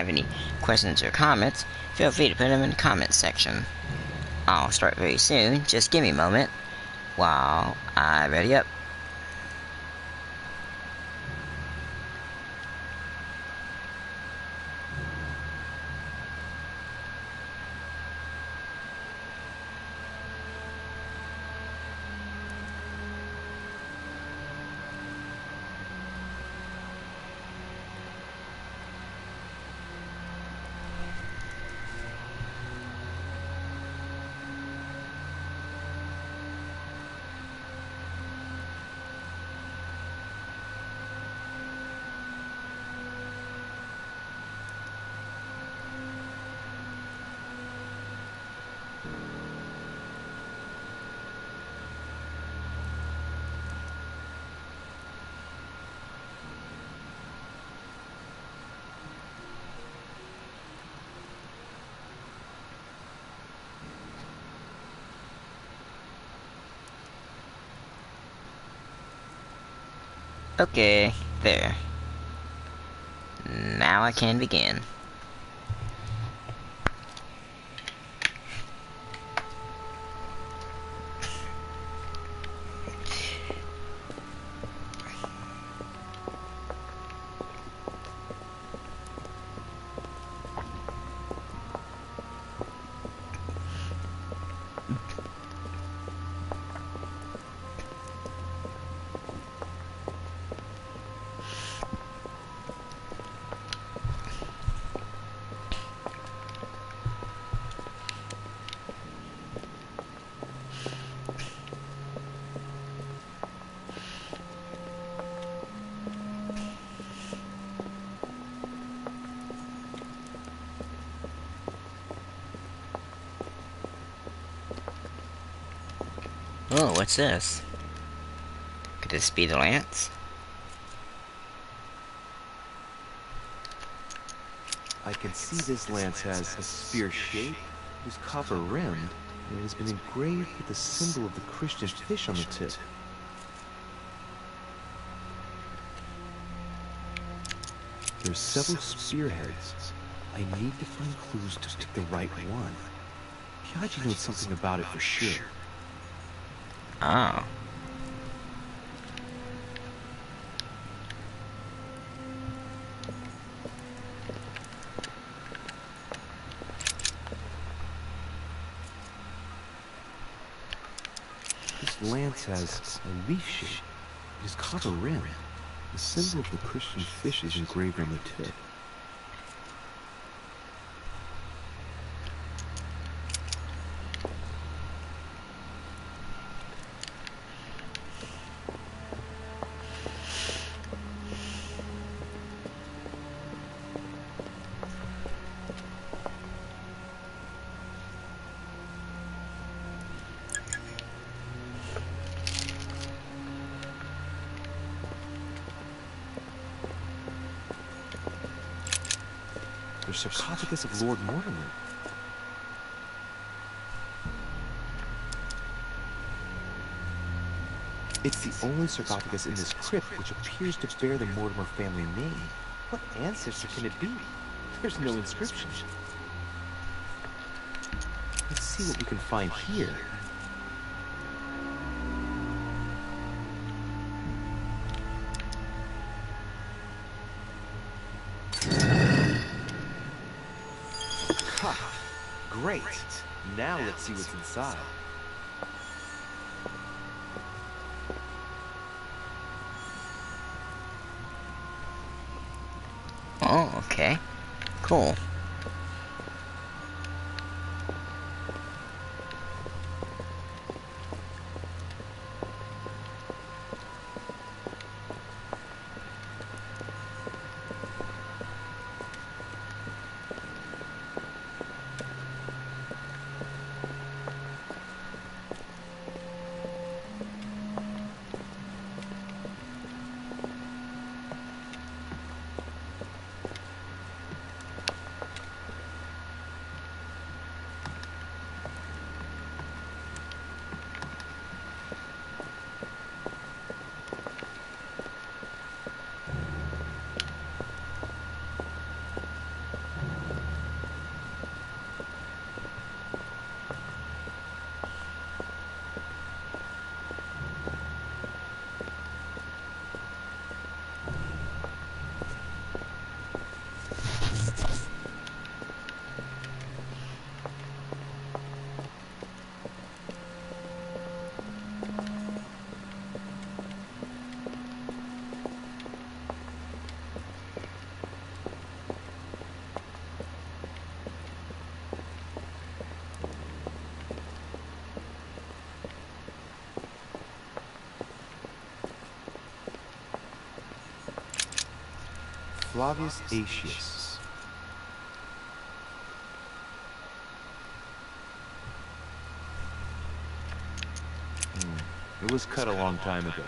have any questions or comments, feel free to put them in the comments section. I'll start very soon, just give me a moment while I ready up. Okay, there. Now I can begin. Oh, what's this? Could this be the lance? I can see this lance has a spear shape, it is copper rimmed, and it has been engraved with the symbol of the Christian fish on the tip. There are several spearheads. I need to find clues to pick the right one. Kyaji knows something about it for sure. Oh. This lance has a leaf shape. It is copper rimmed. The symbol of the Christian fish is engraved on the tip. The sarcophagus of Lord Mortimer. It's the only sarcophagus in this crypt which appears to bear the Mortimer family name. What ancestor can it be? There's no inscription. Let's see what we can find here. Great. Now let's see what's inside. Oh, okay. Cool. Flavius Aetius. It was cut a long time ago.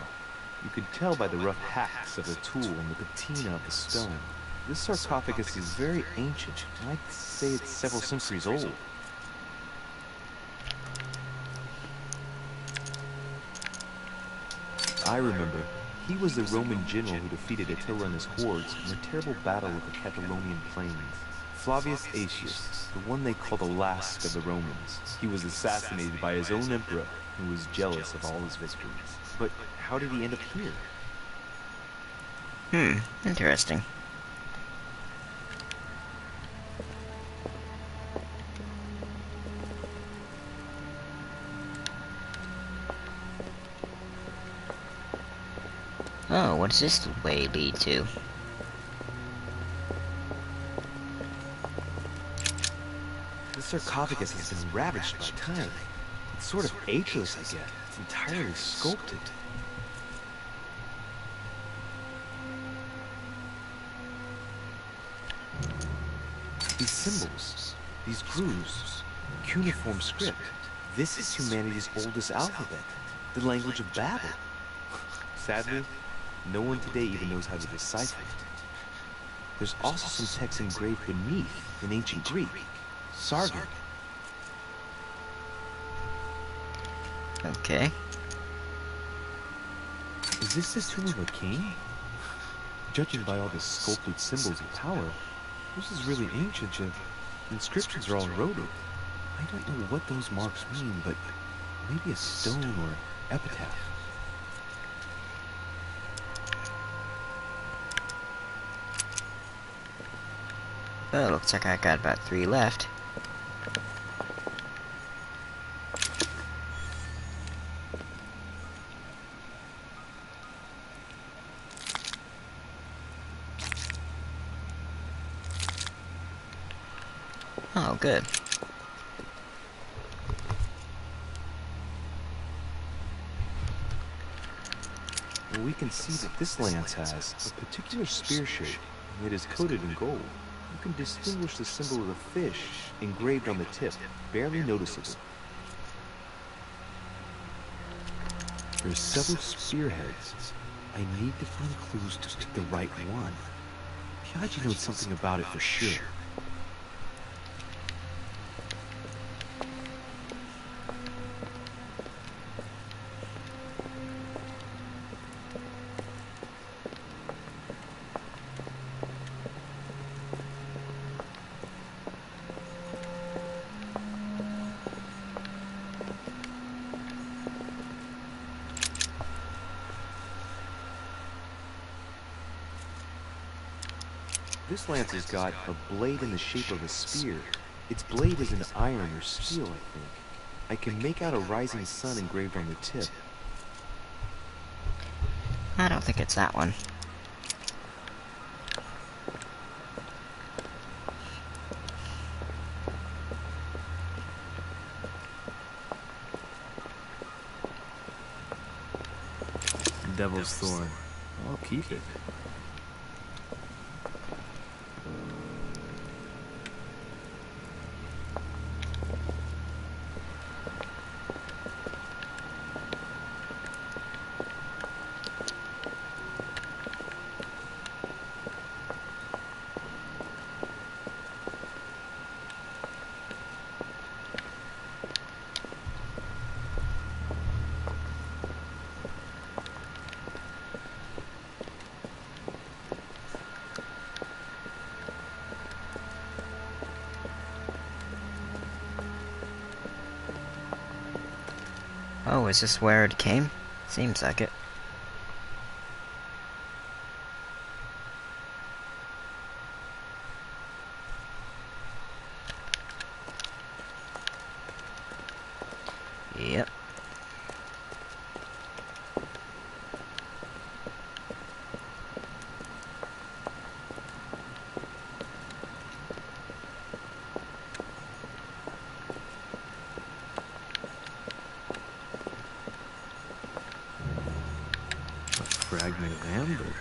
You could tell by the rough hacks of the tool and the patina of the stone. This sarcophagus is very ancient. I'd say it's several centuries old. I remember. He was the Roman general who defeated Attila and his hordes in a terrible battle of the Catalonian plains. Flavius Aetius, the one they call the last of the Romans. He was assassinated by his own emperor, who was jealous of all his victories. But how did he end up here? Interesting. Oh, what does this way lead to? The sarcophagus has been ravaged by time. It's sort of ageless, I guess. It's entirely sculpted. These symbols, these grooves, cuneiform script. This is humanity's oldest alphabet, the language of Babel. Sadly, no one today even knows how to decipher it. There's also some text engraved beneath in ancient Greek. Sargon. Okay. Is this the tomb of a king? Judging by all the sculpted symbols of power, this is really ancient. The inscriptions are all eroded. I don't know what those marks mean, but maybe a stone or epitaph. Well, looks like I got about 3 left. Oh, good. Well, we can see that this lance has a particular spear shape, and it is coated in gold. You can distinguish the symbol of the fish engraved on the tip, barely noticeable. There's several spearheads. I need to find clues to pick the right one. Piaggi knows something about it for sure. This lance has got a blade in the shape of a spear. Its blade is in iron or steel, I think. I can make out a rising sun engraved on the tip. I don't think it's that one. Devil's Thorn. I'll keep it. Oh, is this where it came? Seems like it. Yep. Fragment of amber.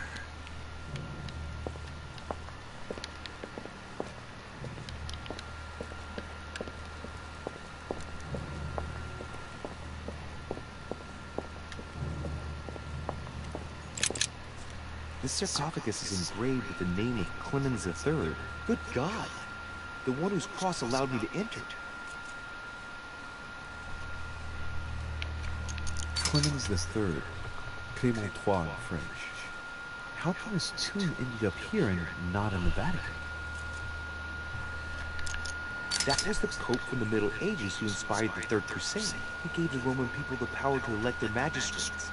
sarcophagus is engraved with the name of Clemens III. Good God! The one whose cross allowed me to enter. Clemens III. Clément III in French. How come his tomb ended up here and not in the Vatican? That was the Pope from the Middle Ages who inspired the Third Crusade. He gave the Roman people the power to elect their magistrates.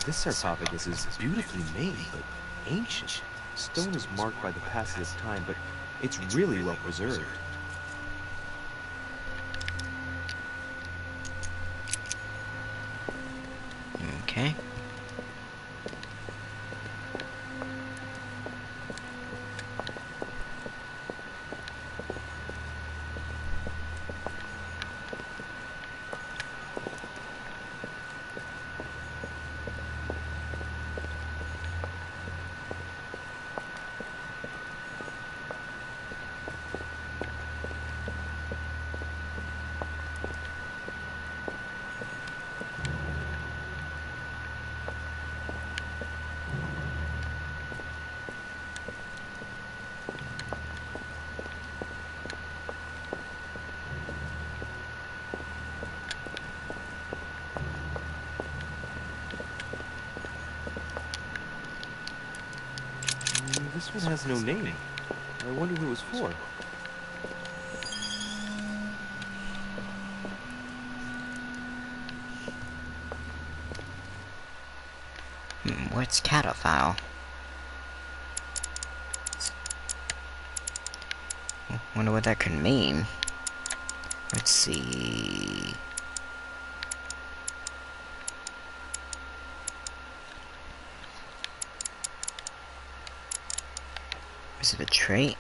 This sarcophagus is beautifully made, but ancient. Stone is marked by the passage of time, but it's really well preserved. Okay. This one has no name. I wonder who it was for. What's cataphile? Wonder what that could mean. Let's see. Is it a trait?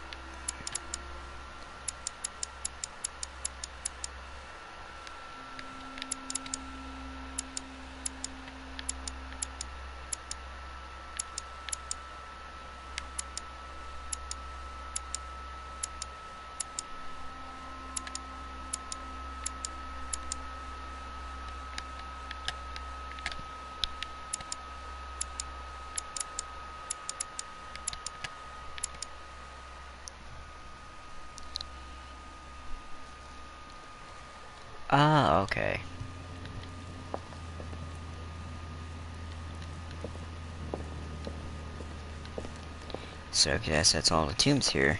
Ah, okay. So I guess that's all the tombs here.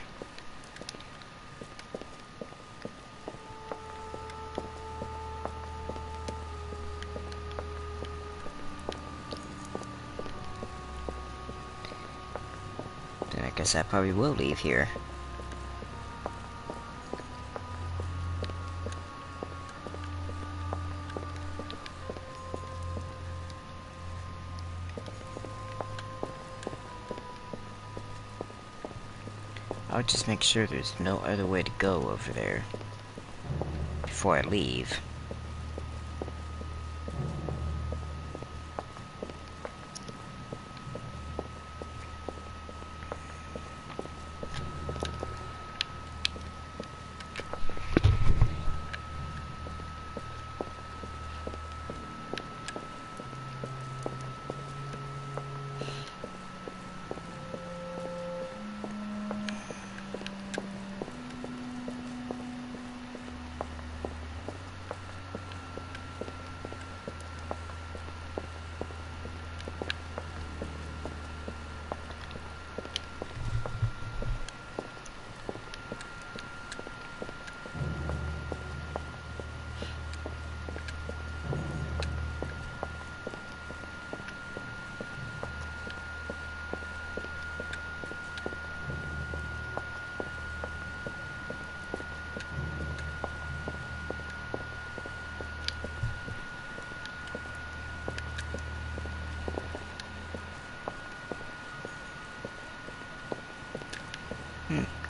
Then I guess I probably will leave here. I'll just make sure there's no other way to go over there before I leave.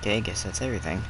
Okay, I guess that's everything.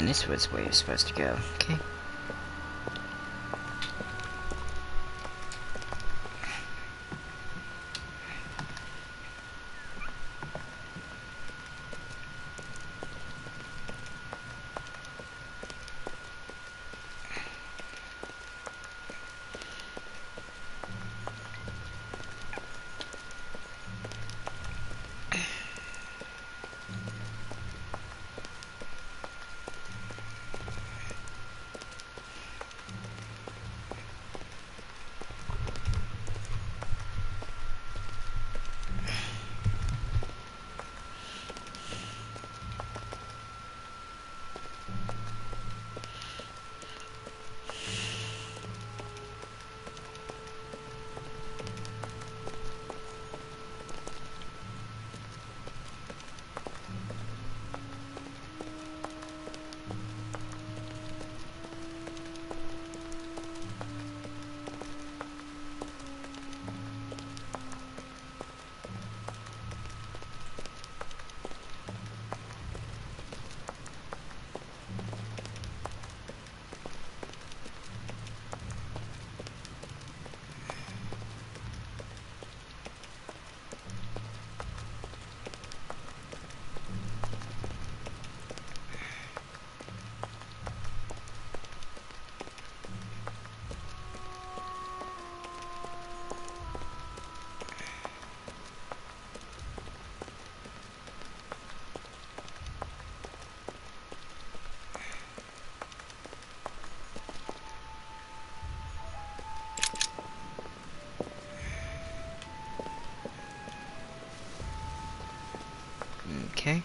And this was where you're supposed to go. Okay. Okay.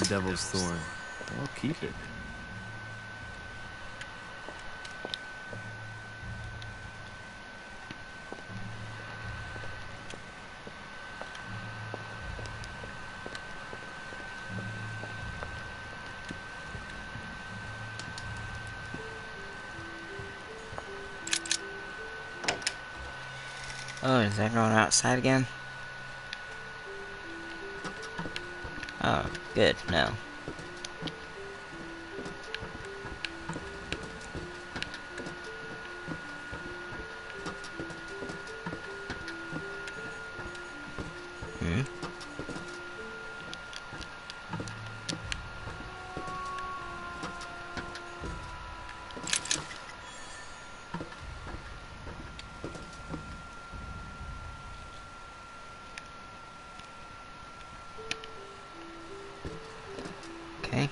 Devil's Thorn. I'll keep it. Oh, is that going outside again? Oh, good, no. Hmm? Okay.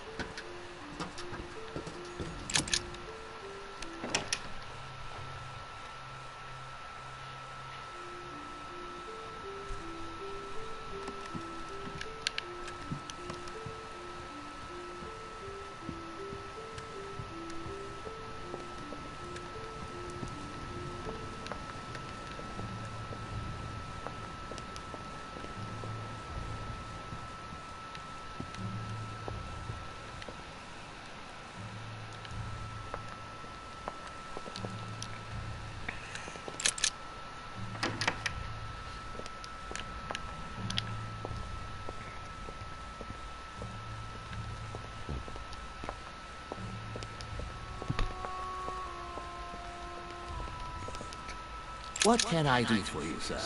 What can I do for you, sir?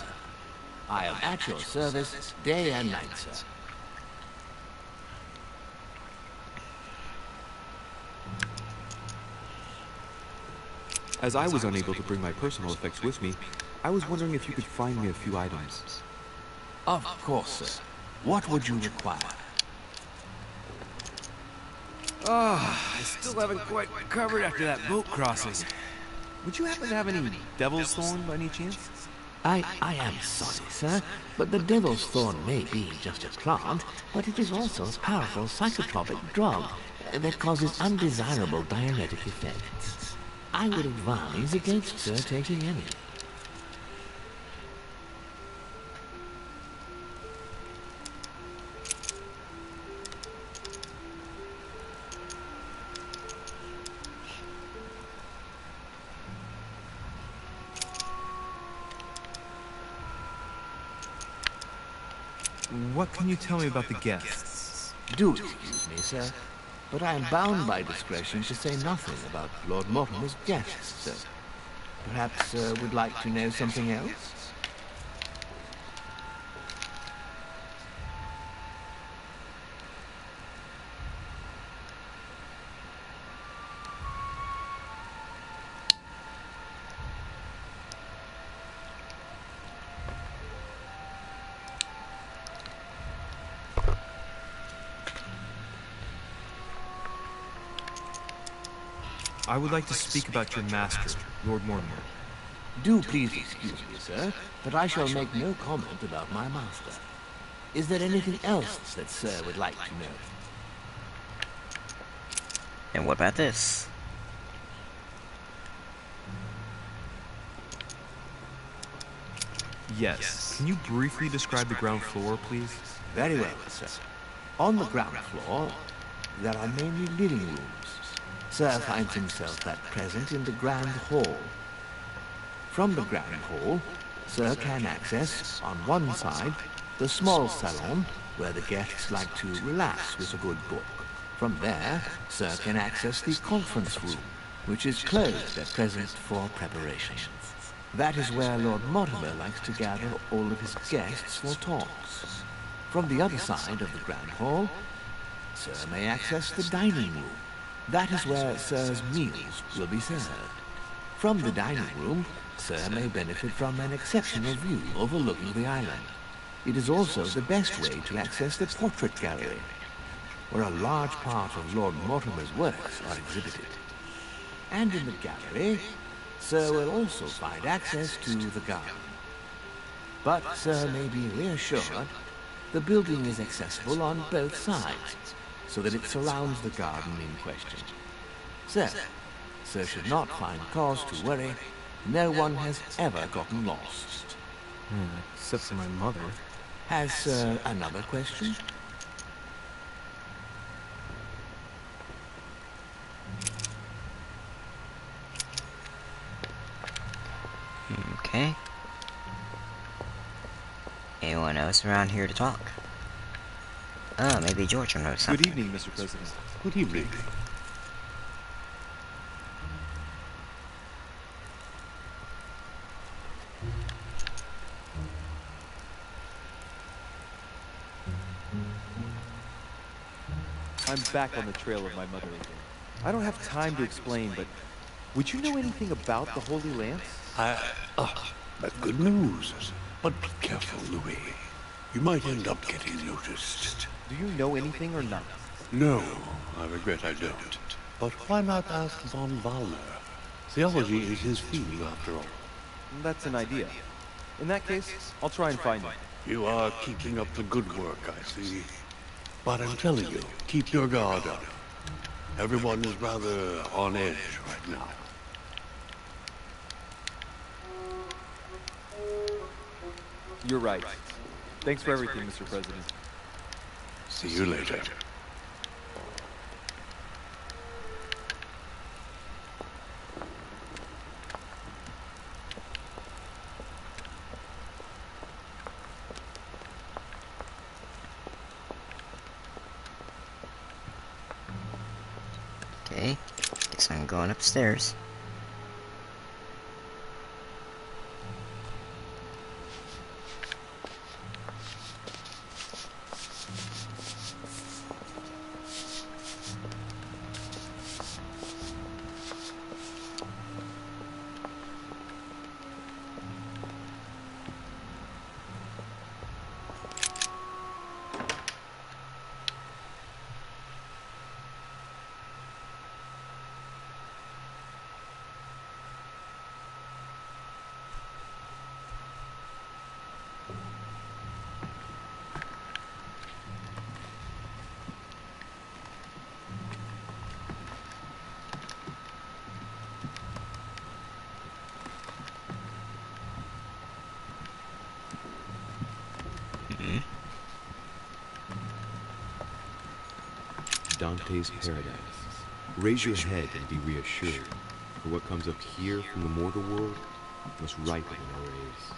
I am at your service day and night, sir. As I was unable to bring my personal effects with me, I was wondering if you could find me a few items. Of course, sir. What would you require? I still haven't quite recovered after that boat crossing. Would you happen to have any devil's thorn by any chance? I am sorry, sir, but the devil's thorn may be just a plant, but it is also a powerful psychotropic drug that causes undesirable diuretic effects. I would advise against sir taking any. What can you tell me about the guests? Do excuse me, sir, but I am bound by discretion to say nothing about Lord Mortimer's guests, sir. Perhaps sir would like to know something else? I would like to speak about your master, Lord Mortimer. Do please excuse me, sir, but I shall make no comment about my master. Is there anything else that sir would like to know? And what about this? Yes. Can you briefly describe the ground floor, please? Very well, sir. On the ground floor, there are mainly living rooms. Sir finds himself at present in the Grand Hall. From the Grand Hall, Sir can access, on one side, the small salon, where the guests like to relax with a good book. From there, Sir can access the conference room, which is closed at present for preparations. That is where Lord Mortimer likes to gather all of his guests for talks. From the other side of the Grand Hall, Sir may access the dining room. That is where Sir's meals will be served. From the dining room, Sir may benefit from an exceptional view overlooking the island. It is also the best way to access the portrait gallery, where a large part of Lord Mortimer's works are exhibited. And in the gallery, Sir will also find access to the garden. But Sir may be reassured the building is accessible on both sides, so that it surrounds the garden in question. Sir should not find cause to worry. No one has ever gotten lost. Except for my mother. Has Sir another question? Okay. Anyone else around here to talk? Oh, maybe George will know something. Good evening, Mr. President. Good evening. I'm back on the trail of my mother again. I don't have time to explain, but would you know anything about the Holy Lance? That's good news. But be careful, Louis. You might end up getting noticed. Do you know anything or not? No, I regret I don't. But why not ask von Wallner? Theology is his field, after all. That's an idea. In that case, I'll try and find him. You are keeping up the good work, I see. But I'm telling you, keep your guard up. Everyone is rather on edge right now. You're right. Thanks for everything, Mr. President. See you later. Okay, guess I'm going upstairs. Dante's Paradise. Raise your head and be reassured, for what comes up here from the mortal world must ripen in our ears.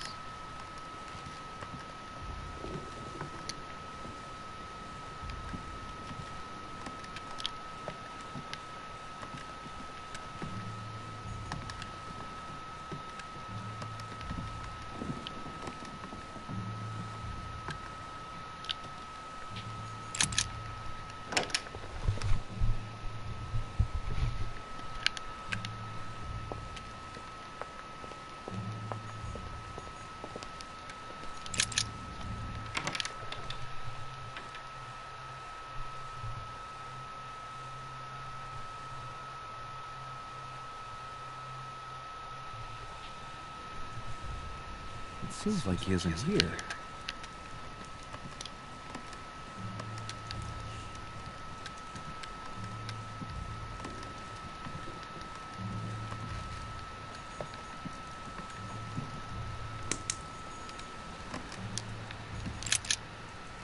It seems like he isn't here.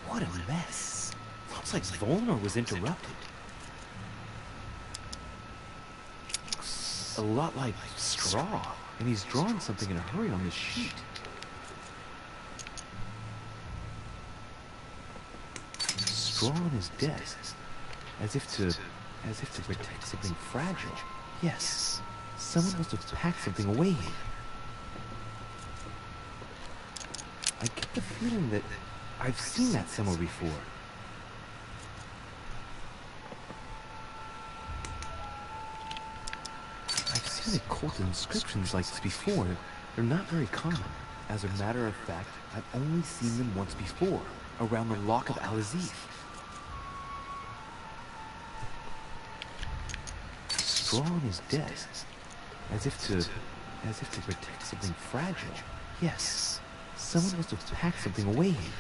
What a mess. Looks like Volner was interrupted. Looks a lot like straw, and he's drawing something in a hurry on this sheet. Straw on his desk, as if to protect something fragile. Yes, someone must have packed something away here. I get the feeling that I've seen that somewhere before. I've seen occult inscriptions like this before. They're not very common. As a matter of fact, I've only seen them once before, around the Lock of Al-Azif. Straw on his desk, as if to protect something fragile. Yes, someone must have packed something away here.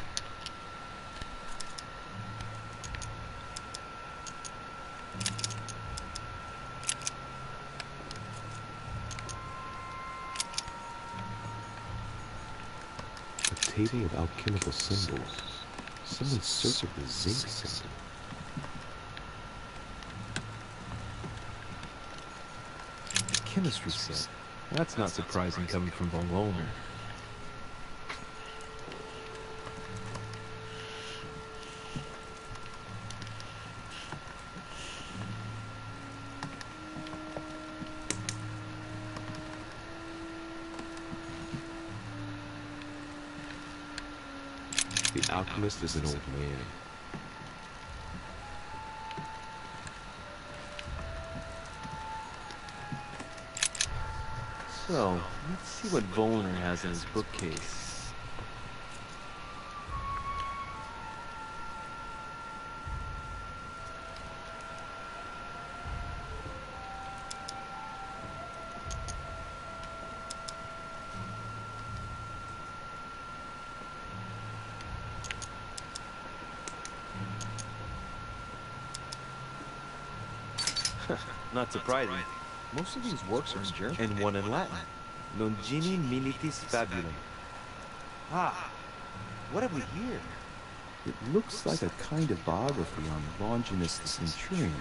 A table of alchemical symbols. Someone circled the zinc symbol. Chemistry set. That's not surprising coming from von Wallner. The alchemist is an old man. So, let's see what Volner has in his bookcase. Not surprising. Most of these works are in German. And one in Latin. Longini militis fabulum. Ah, what have we here? It looks like a kind of biography on Longinus the Centurion.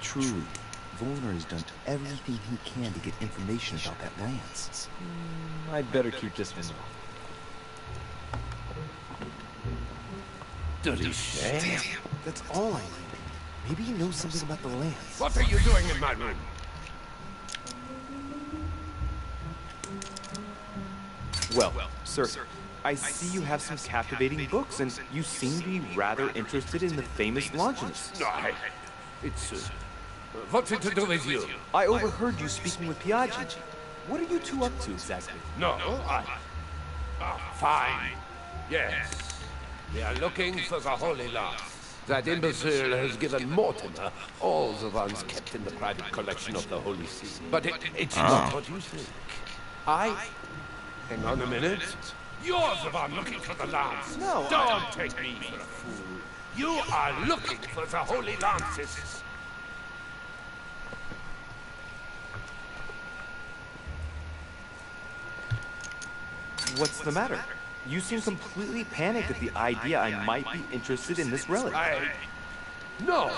Truly, Volner has done everything he can to get information about that lance. I'd better keep this one. Damn. That's all I need. Maybe he knows something about the lance. What are you doing in my room? Well, sir, I see you have some captivating books, and you seem to be rather interested in the famous Longinus. No, it's... what's it to do with you? I overheard you speaking with Piaggi. What are you two up to exactly? No, fine. Yes. We are looking for the Holy Lance. That imbecile has given Mortimer all the ones kept in the private collection of the Holy See. But it's not what you think. Hang on a minute. You're the one looking for the lance. No, Don't take me for a fool. You are looking for the Holy Lances. What's the matter? You seem completely panicked at the idea I might be interested in this relic. No,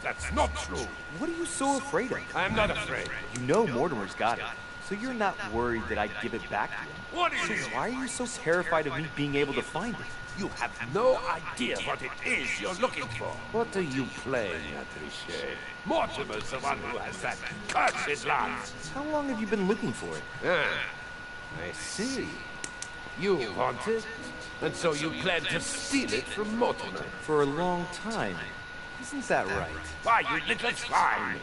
that's not true. What are you so afraid of? I'm not afraid. You know Mortimer's got it, so you're not worried that I'd give it back to him. What So is it? why are you so terrified of me being able to find it? You have no idea what it is you're looking for. What are you playing at, Richet? Mortimer's the one who has that cursed lance. How long have you been looking for it? I see. You want it, and so you plan to steal it from Mortimer. For a long time. Isn't that right? Why, you little swine!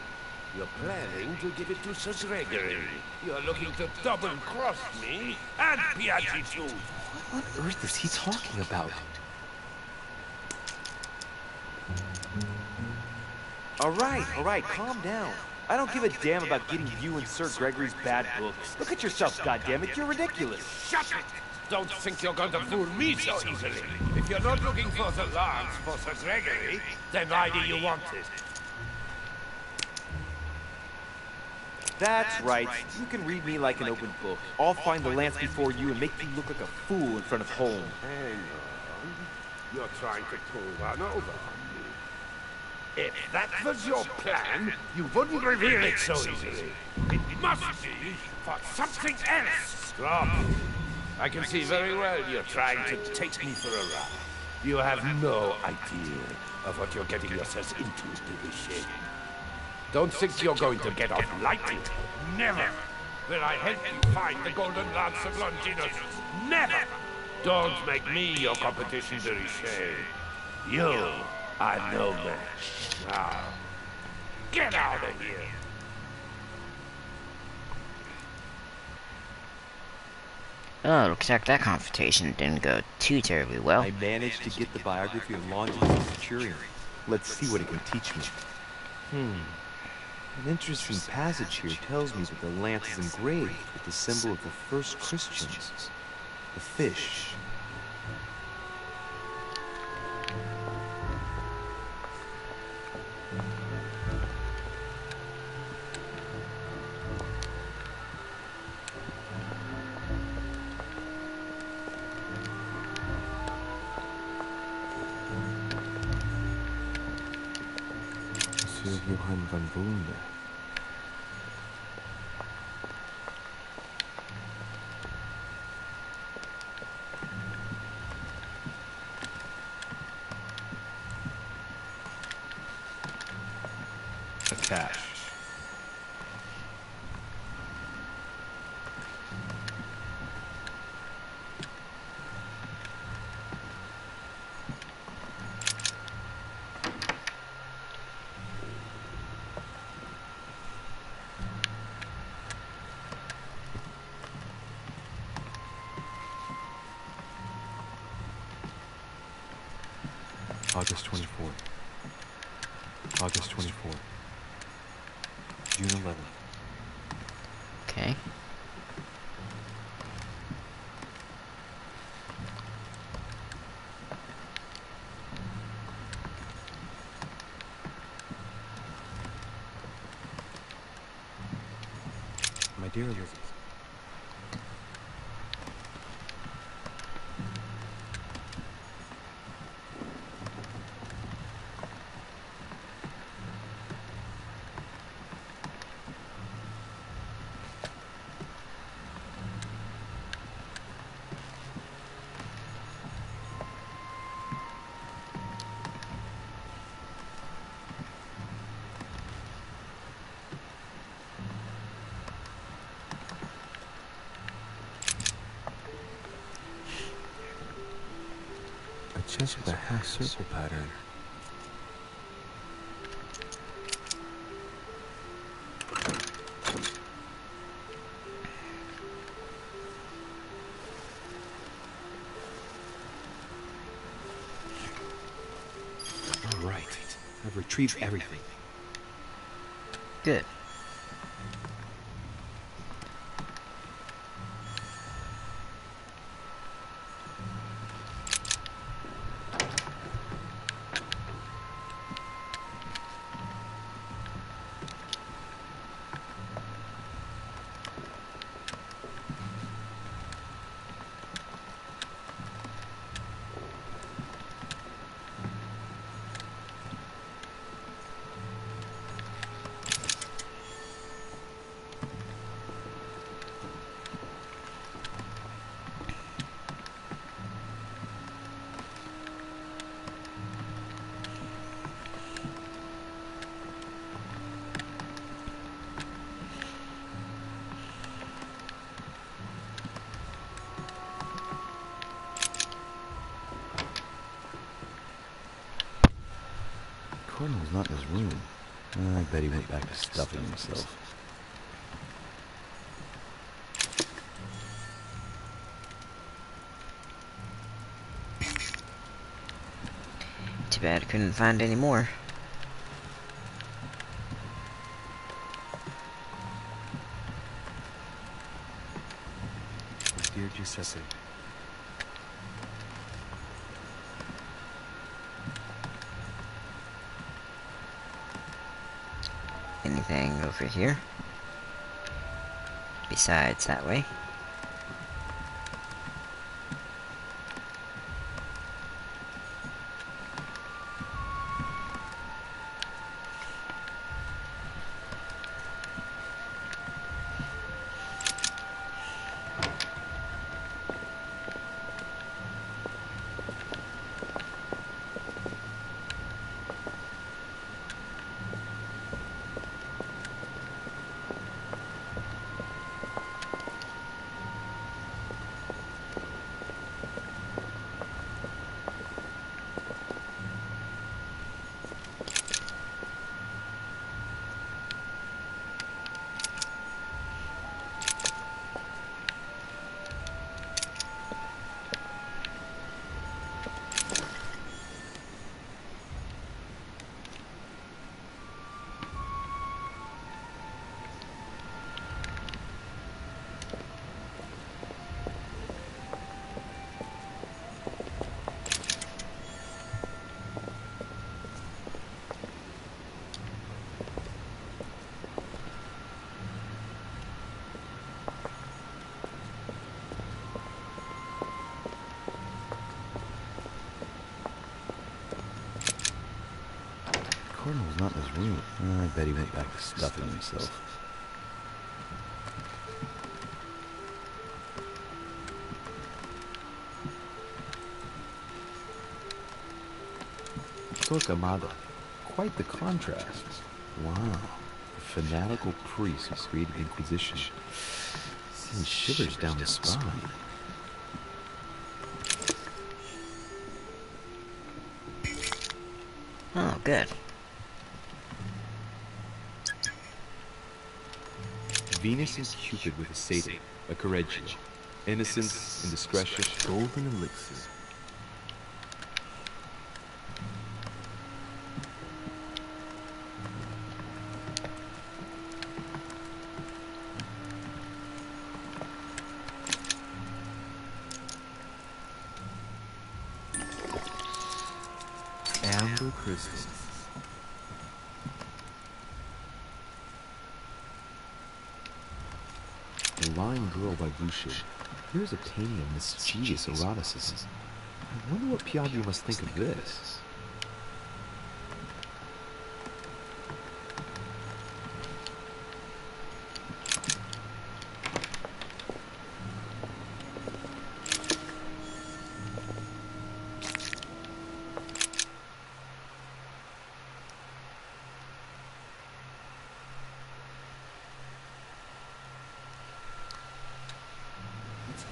You're planning to give it to Sir Gregory. You're looking to double-cross me and Piaggi too. What on earth is he talking about? All right, calm down. I don't give a damn about getting you and Sir Gregory's bad books. Look at yourself, goddammit, you're ridiculous. Shut it! Don't think you're going to fool me so easily. If you're not looking for the lance for Sir Gregory, then why do you want it? That's right. You can read me like an open book. I'll find the lance before you and make you look like a fool in front of Holmes. Hang on. You're trying to pull one over on me. If that was your plan, you wouldn't reveal it so easily. It must be for something else. Stop. I can see very well you're trying to take me for a ride. You have no idea of what you're getting yourselves into, Richet. Don't think you're going to get off lightly. Never will I help you find the Golden Lance of Longinus. Never! Don't make me your competition, Richet. You are no match. Now, get out of here! Oh, looks like that confrontation didn't go too terribly well. I managed to get the biography of Longinus the Centurion. Let's see what it can teach me. An interesting passage here tells me that the lance is engraved with the symbol of the first Christians, the fish. Sir Johann van Volner. A cache. August 24th. August 24th. June 11th. Okay. My dear Elizabeth. A chest with a half circle pattern. All right. I've retrieved everything. Good. Cardinal's not in his room. I bet he went back to stuffing himself. Too bad I couldn't find any more. My dear Giuseppe. Anything over here? Besides that way? Cardinal's not in his room. I bet he went back to stuffing himself. Torquemada. Quite the contrast. Wow. A fanatical priest who created the Inquisition. Sends shivers down the spine. Oh, good. Venus and Cupid with a satyr, a Correggio. Innocence, indiscretion, golden elixir. Amber crystal. The Lying Girl by Boucher. Here's a painting of mischievous eroticism. I wonder what Piaggi must think of this.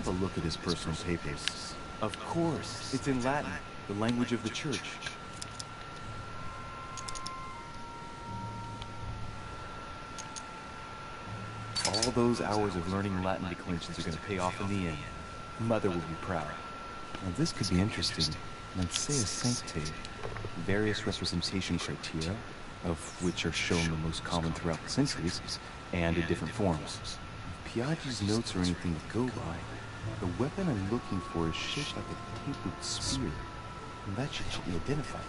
Have a look at his personal papers. Of course, it's in Latin, the language of the church. All those hours of learning Latin declensions are going to pay off in the end. Mother will be proud. Now this could be interesting. Lancea Sanctae. Various representation criteria, of which are shown the most common throughout the centuries, and in different forms. If Piaggi's notes are anything to go by, the weapon I'm looking for is shaped like a tapered spear, and that should help me identify it.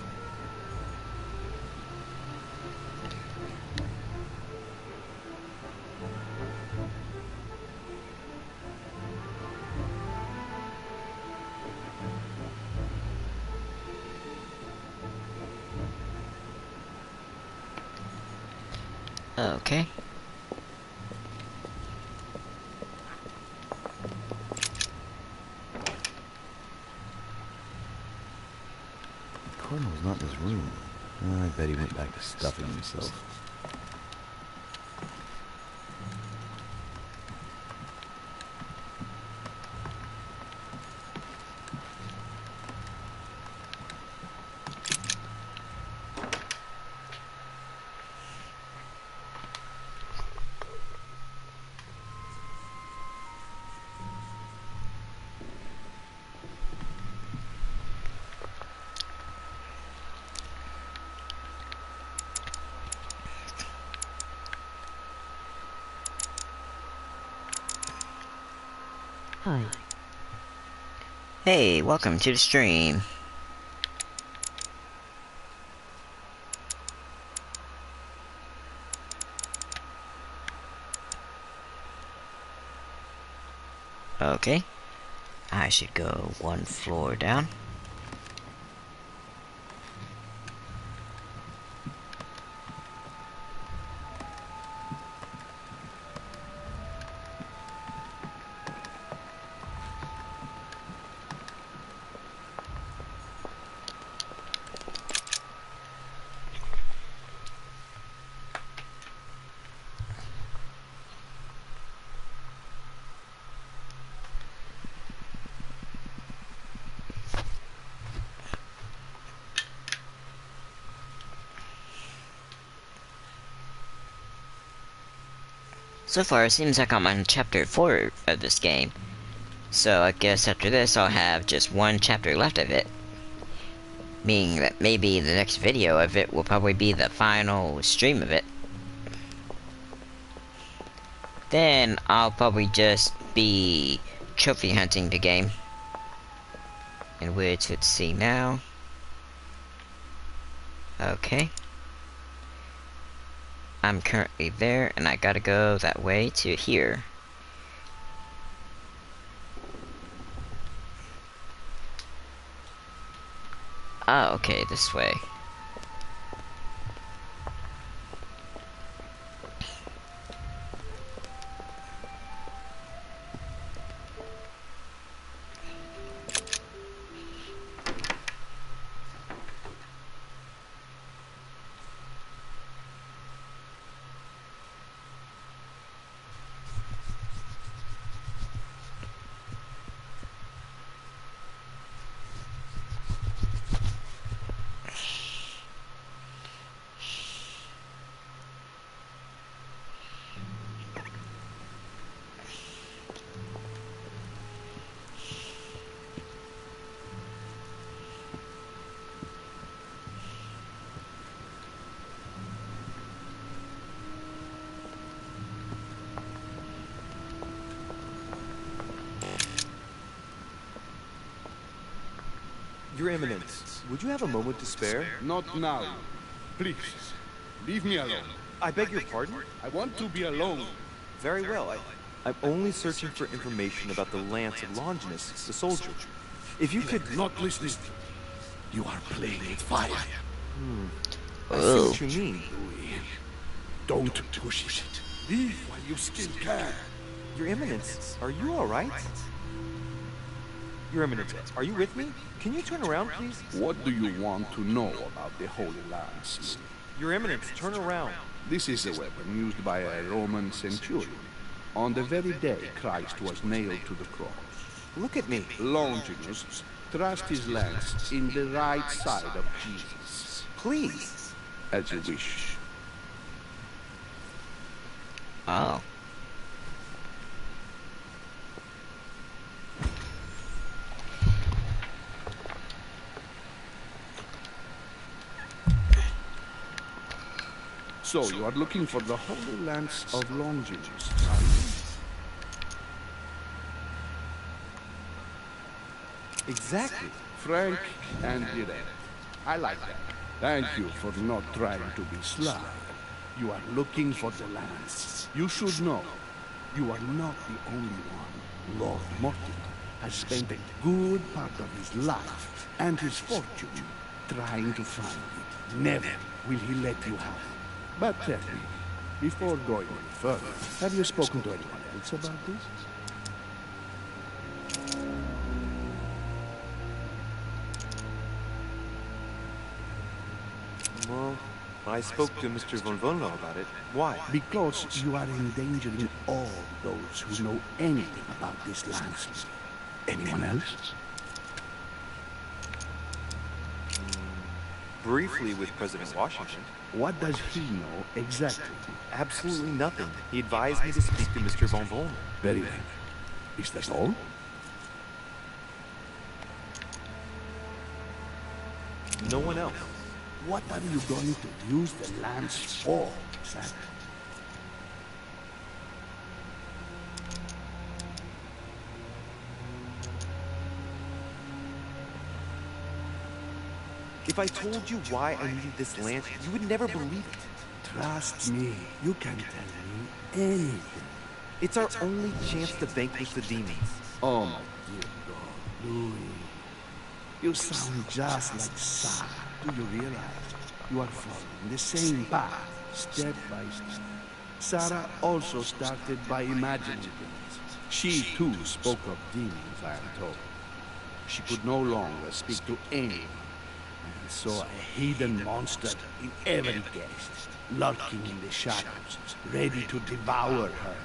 Okay. The Cardinal's not in his room. I bet he went back to stuffing himself. Hi. Hey, welcome to the stream. Okay. I should go one floor down. So far, it seems like I'm on chapter 4 of this game. So I guess after this, I'll have just one chapter left of it. Meaning that maybe the next video of it will probably be the final stream of it. Then I'll probably just be trophy hunting the game. In which, let's see now. Okay. I'm currently there, and I gotta go that way to here. Oh, okay, this way. Your Eminence, would you have a moment to spare? Not now. Please, leave me alone. I beg your pardon? I want to be alone. Very well. I'm only searching for information about the lance of Longinus, the soldier. If you could... Not listening. You are playing with fire. I see what you mean. Don't push it. Leave while you still can. Your Eminence, are you all right? Your Eminence, are you with me? Can you turn around, please? What do you want to know about the Holy Lance? Your Eminence, turn around. This is a weapon used by a Roman centurion on the very day Christ was nailed to the cross. Look at me. Longinus thrust his lance in the right side of Jesus. Please. As you wish. Oh. So, you are looking for the Holy Lance of Longinus, are you? Exactly. Frank and direct. I like that. Thank you for not trying to be sly. You are looking for the lance. You should know, you are not the only one. Lord Mortimer has spent a good part of his life and his fortune trying to find it. Never will he let you have it. But tell me, before going any further, have you spoken to anyone else about this? Well, I spoke to Mr. von Volno about it. Why? Because you are endangering all those who know anything about this lance. Anyone else? Briefly with President Washington. What does he know exactly? Absolutely nothing. He advised me to speak to Mr. von Volno. Very well. Is that all? No one else. What are you going to use the lance for, exactly? If I told you why I needed this lance, you would never believe it. Trust me, you can tell me anything. It's our only chance to vanquish the demons. Oh my dear God, Louis. You sound just like Sarah. Do you realize you are following the same path, step by step? Sarah also started by imagining things. She too spoke of demons, I am told. She could no longer speak to anyone, and saw a hidden monster in every guest, lurking in the shadows, ready to devour her.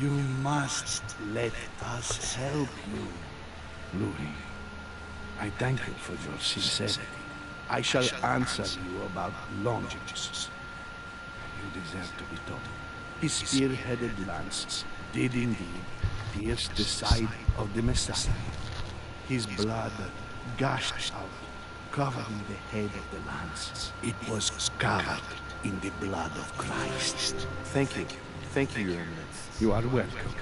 You must let us help you. Louis, I thank you for your sincerity. I shall answer you about Longinus. You deserve to be told. His spear-headed lance did indeed pierce the side of the Messiah. His blood gushed out, covering the head of the lance. It was covered in the blood of Christ. Thank you. Thank you, Your Eminence. You are welcome.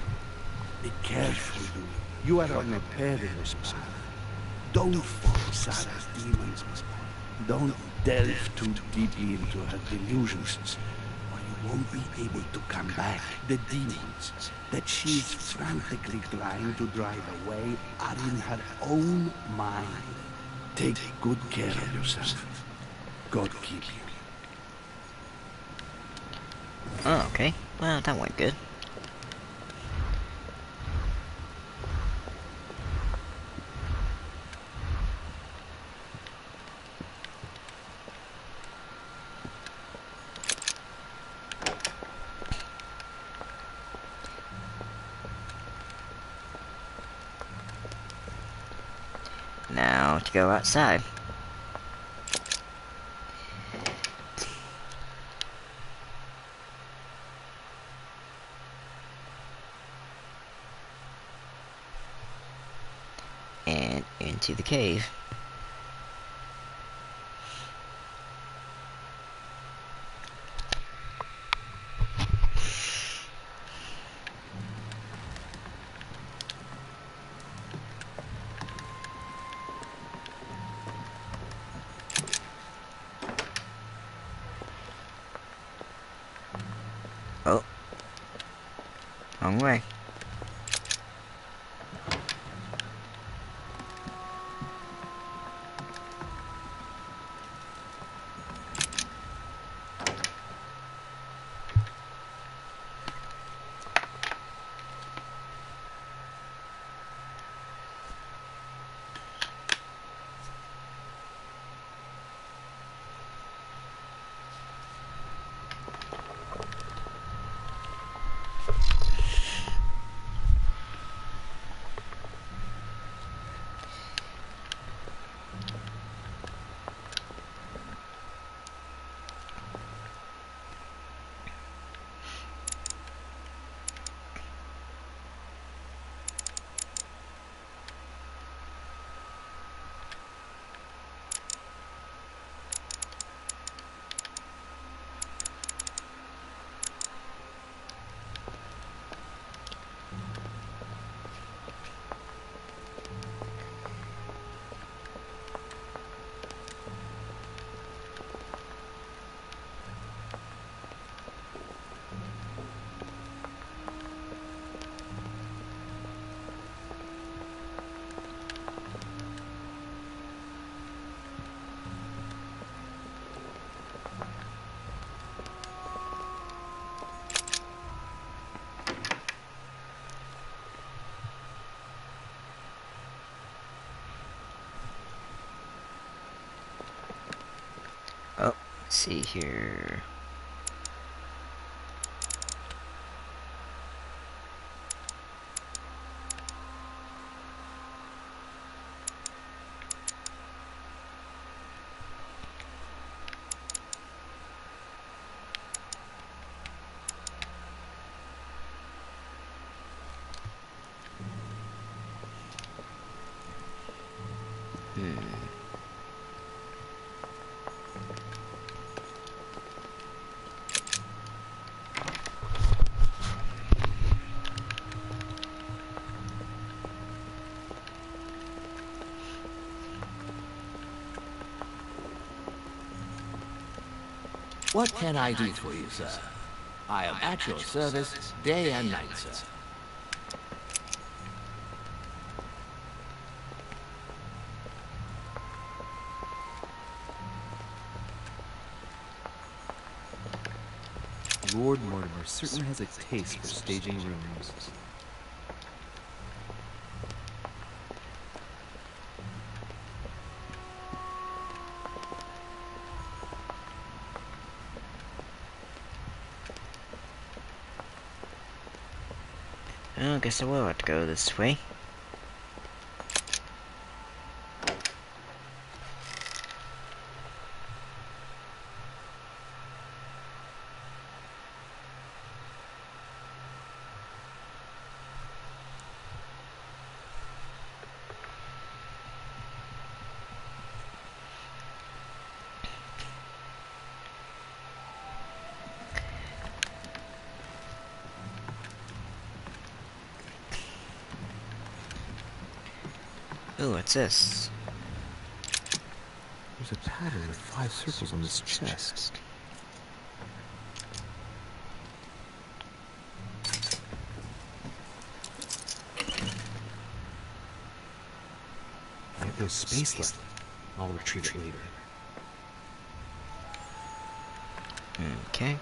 Be careful, Louis. You are on a perilous path. Don't follow Sarah's demons. Don't delve too deeply into her delusions, or you won't be able to come back. The demons that she's frantically trying to drive away are in her own mind. Take good care of yourself. God keep you. Oh, okay. Well, that went good. Now to go outside. And into the cave. Wrong way. Oh, let's see here. What can I do for you, sir? I am at your service day and night, sir. Lord Mortimer certainly has a taste for staging rooms. Well, I guess I will have to go this way. Ooh, what's this? There's a pattern with 5 circles on this chest. I have no space left. I'll retrieve it later. Okay.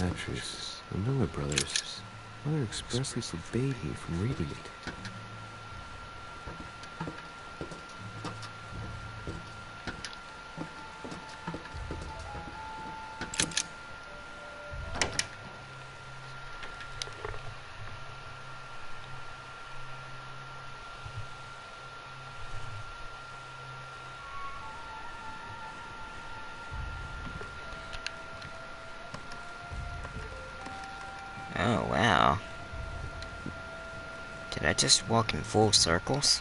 Atreus, the Miller Brothers. Mother expressly forbade me from reading it. Oh, wow. Did I just walk in full circles?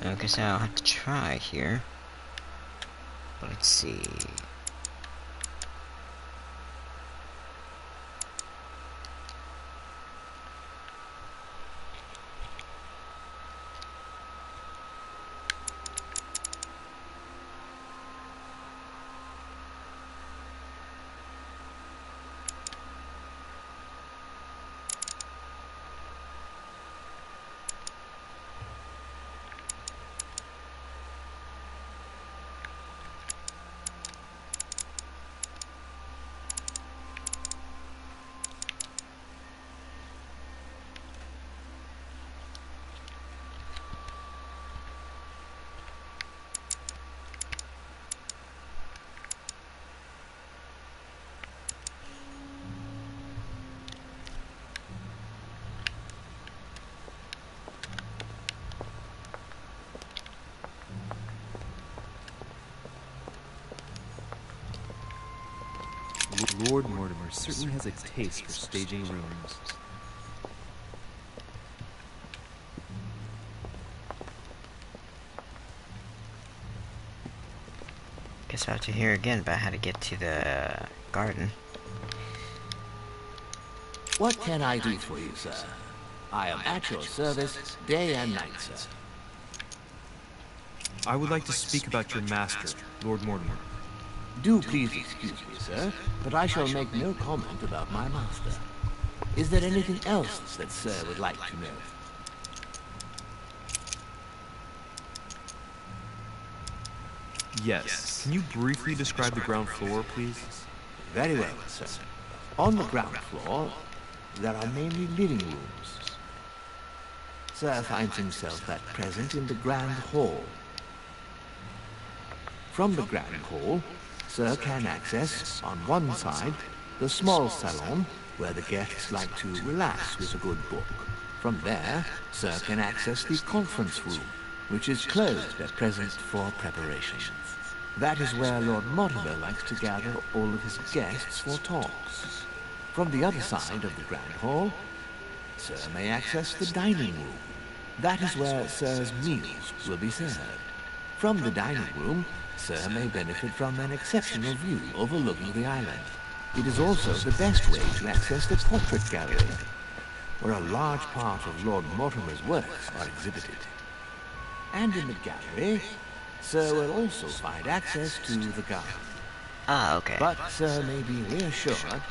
I guess I'll have to try here. But let's see. Lord Mortimer certainly has a taste for staging rooms. Guess I'll have to hear again about how to get to the garden. What can I do for you, sir? I am at your service day and night, sir. I would like to speak about your master, Lord Mortimer. Do please excuse me, sir, but I shall make no comment about my master. Is there anything else that sir would like to know? Yes. Can you briefly describe the ground floor, please? Very well, sir. On the ground floor, there are mainly living rooms. Sir finds himself at present in the Grand Hall. From the Grand Hall, Sir can access, on one side, the small salon, where the guests like to relax with a good book. From there, Sir can access the conference room, which is closed at present for preparations. That is where Lord Mortimer likes to gather all of his guests for talks. From the other side of the Grand Hall, Sir may access the dining room. That is where Sir's meals will be served. From the dining room, Sir may benefit from an exceptional view overlooking the island. It is also the best way to access the portrait gallery, where a large part of Lord Mortimer's works are exhibited. And in the gallery, Sir will also find access to the garden. Ah, okay. But Sir may be reassured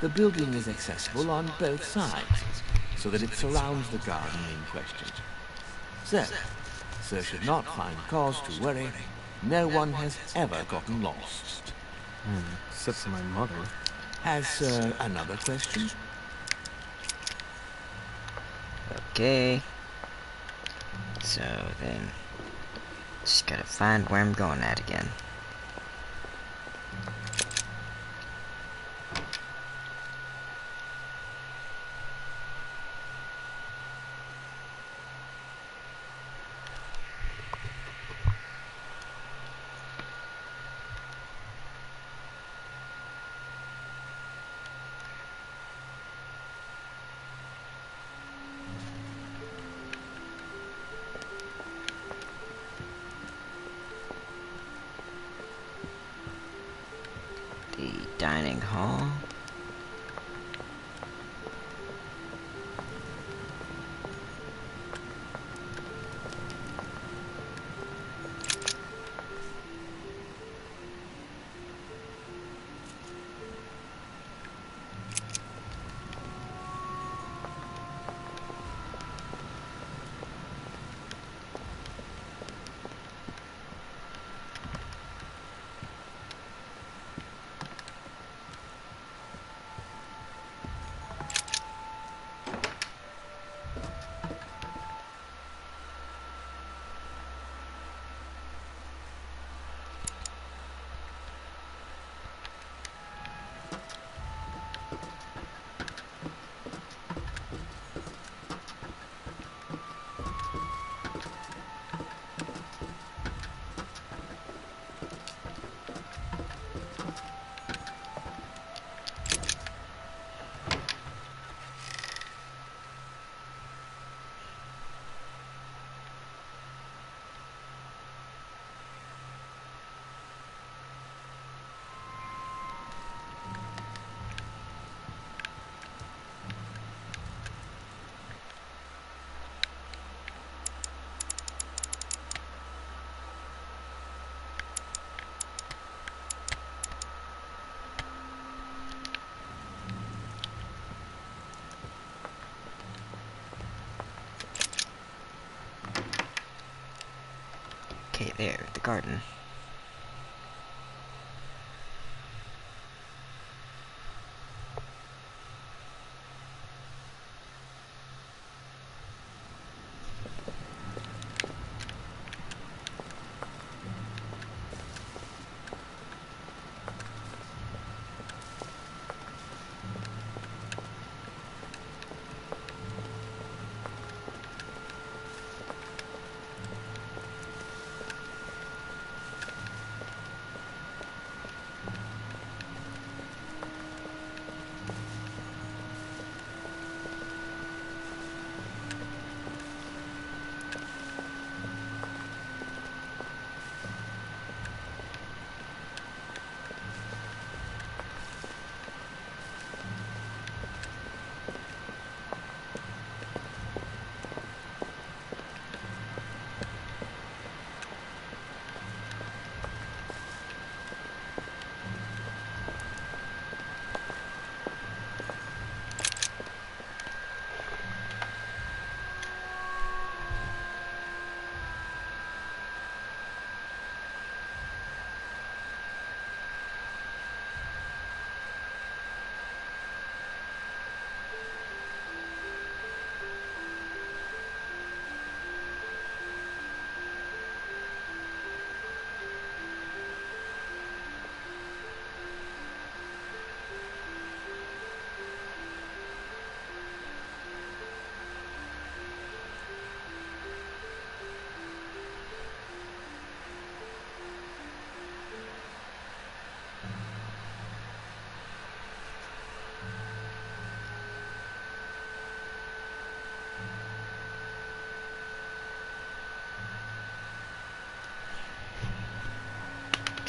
the building is accessible on both sides, so that it surrounds the garden in question. Sir should not find cause to worry. No one has ever gotten lost. Except for my mother. Has Sir another question? Okay. So then, just gotta find where I'm going at again. The dining hall. Okay, there, the garden.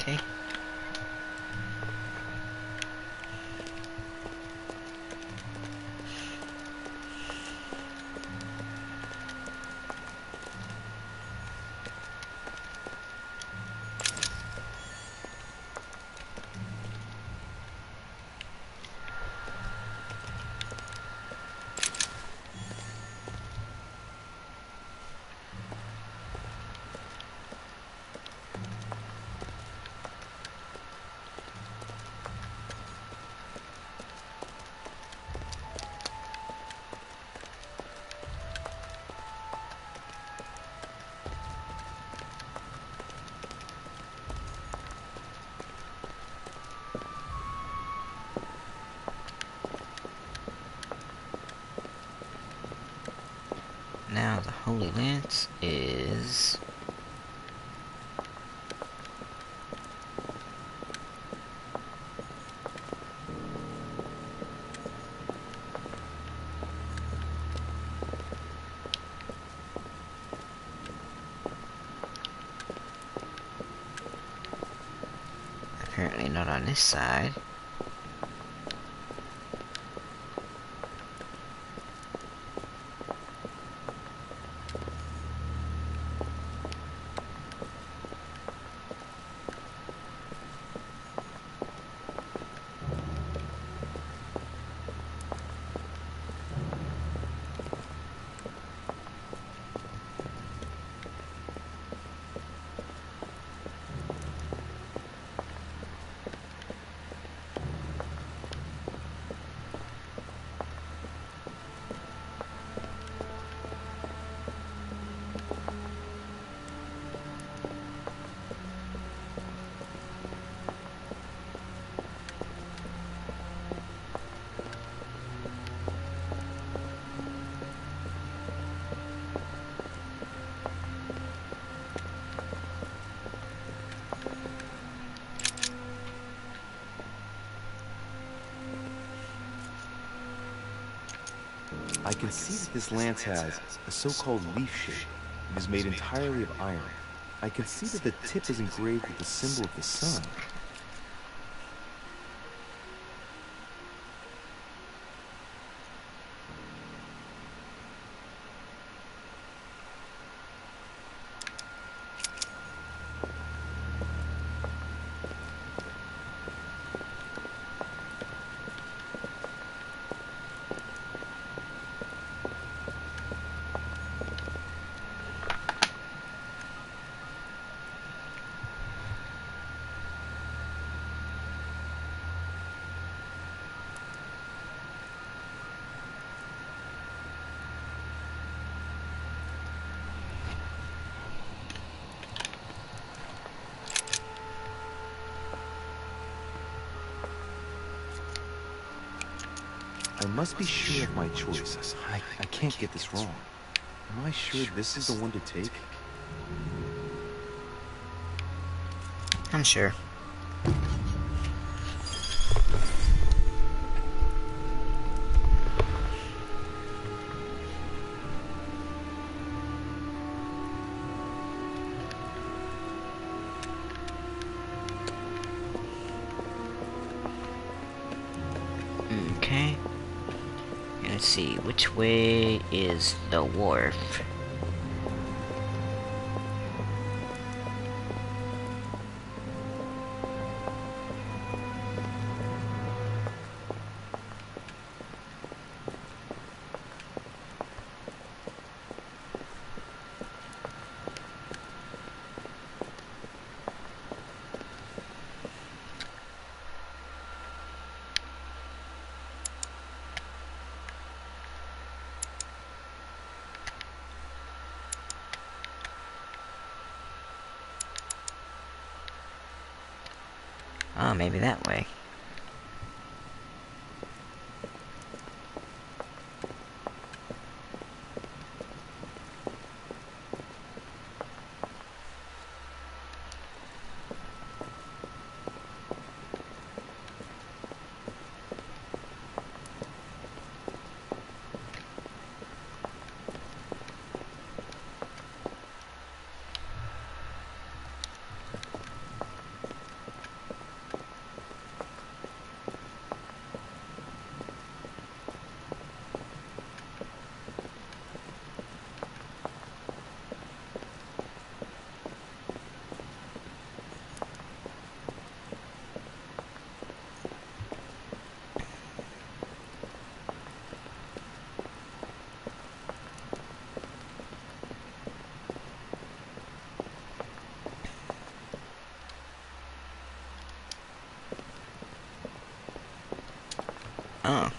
Okay. Now the Holy Lance is... apparently not on this side. I can see that this lance has a so-called leaf shape. It is made entirely of iron. I can see that the tip is engraved with the symbol of the sun. I must be sure of my choice. I can't get this wrong. Am I sure this is the one to take? I'm sure. Okay. Let's see, which way is the wharf? Oh, maybe that way. Oh.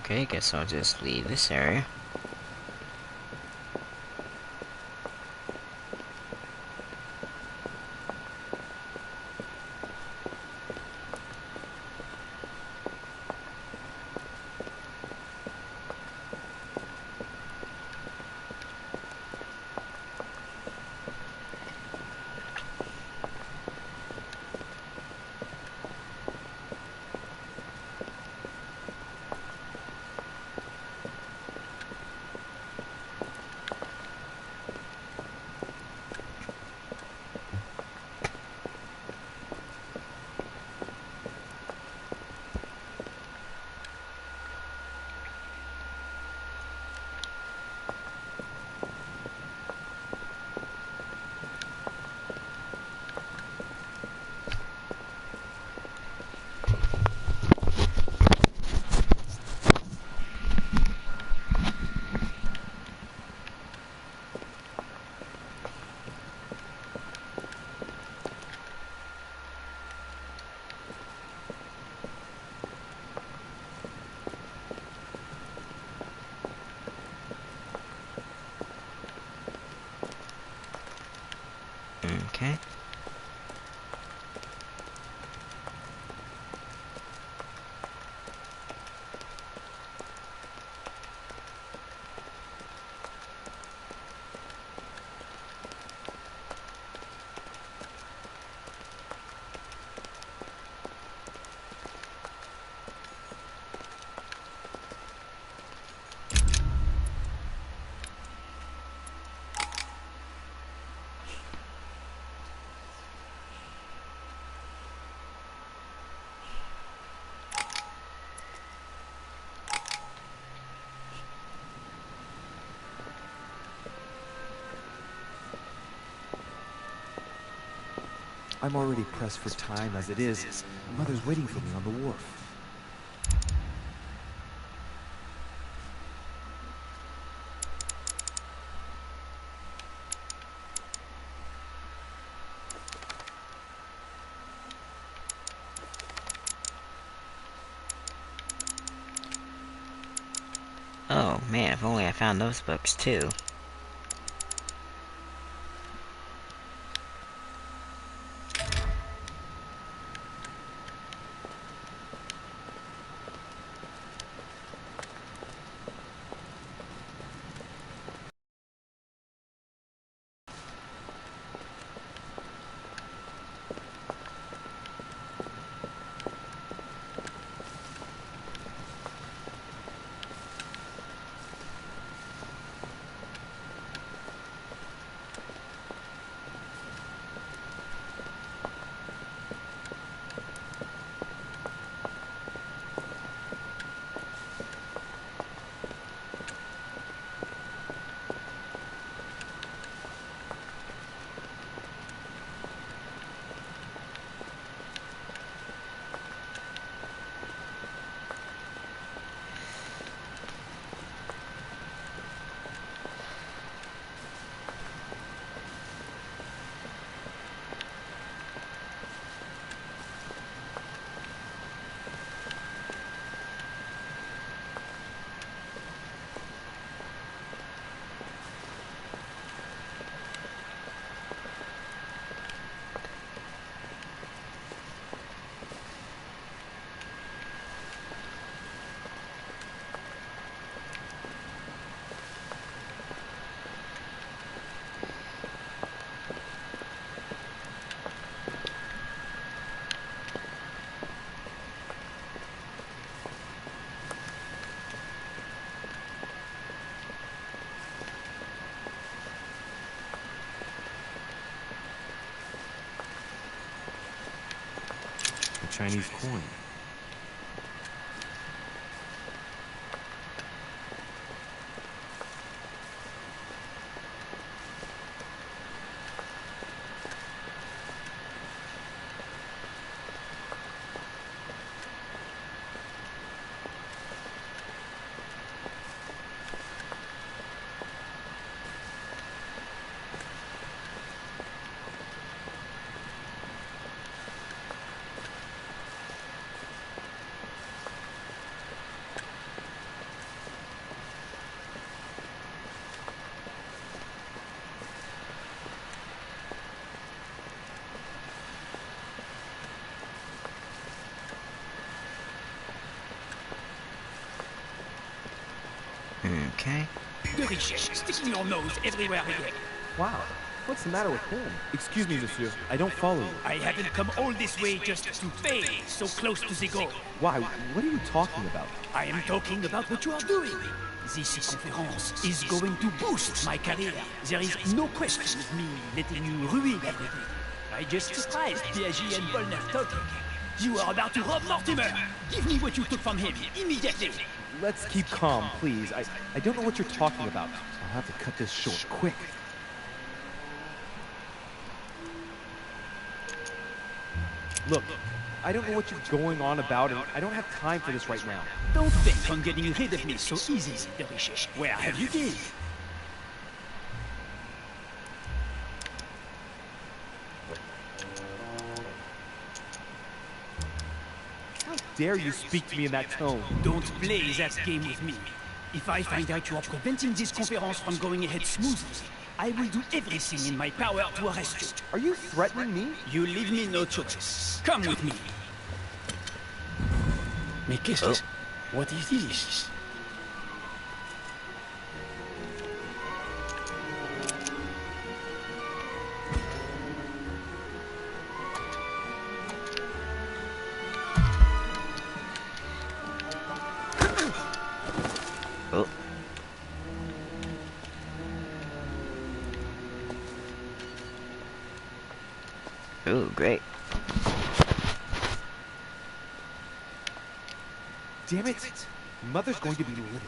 Okay, guess I'll just leave this area. Okay. I'm already pressed for time as it is. Mother's waiting for me on the wharf. Oh man, if only I found those books too. A Chinese coin. Okay. De Richet, sticking your nose everywhere again. Wow. What's the matter with him? Excuse me, monsieur. I don't follow you. I haven't come all this way just to fail so close to the goal. Why? What are you talking about? I am talking about what you are doing. This conference is going to boost my career. There is no question of me letting you ruin everything. I just surprised Piaget and Bolner talking. You are about to rob Mortimer. Give me what you took from him immediately. Let's keep calm, please. I don't know what you're talking about. I'll have to cut this short quick. Look, I don't know what you're going on about, and I don't have time for this right now. Don't think on getting rid of me so easily, De Richet. Where have you been? How dare you speak to me in that tone? Don't play that game with me. If I find out you are preventing this conference from going ahead smoothly, I will do everything in my power to arrest you. Are you threatening me? You leave me no choice. Come with me. Mais qu'est-ce que... What is this? Oh. Ooh, great. Damn it! Mother's going to be livid.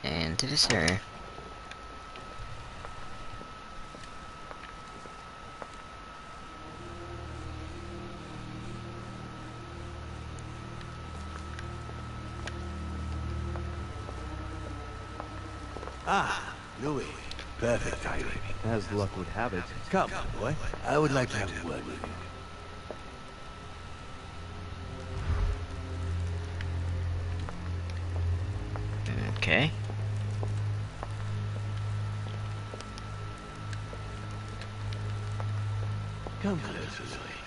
And to the center. Ah, Louis. Perfect timing. As luck would have it. Come, boy. I would like to have a word with you. Okay. Come closer, Louis.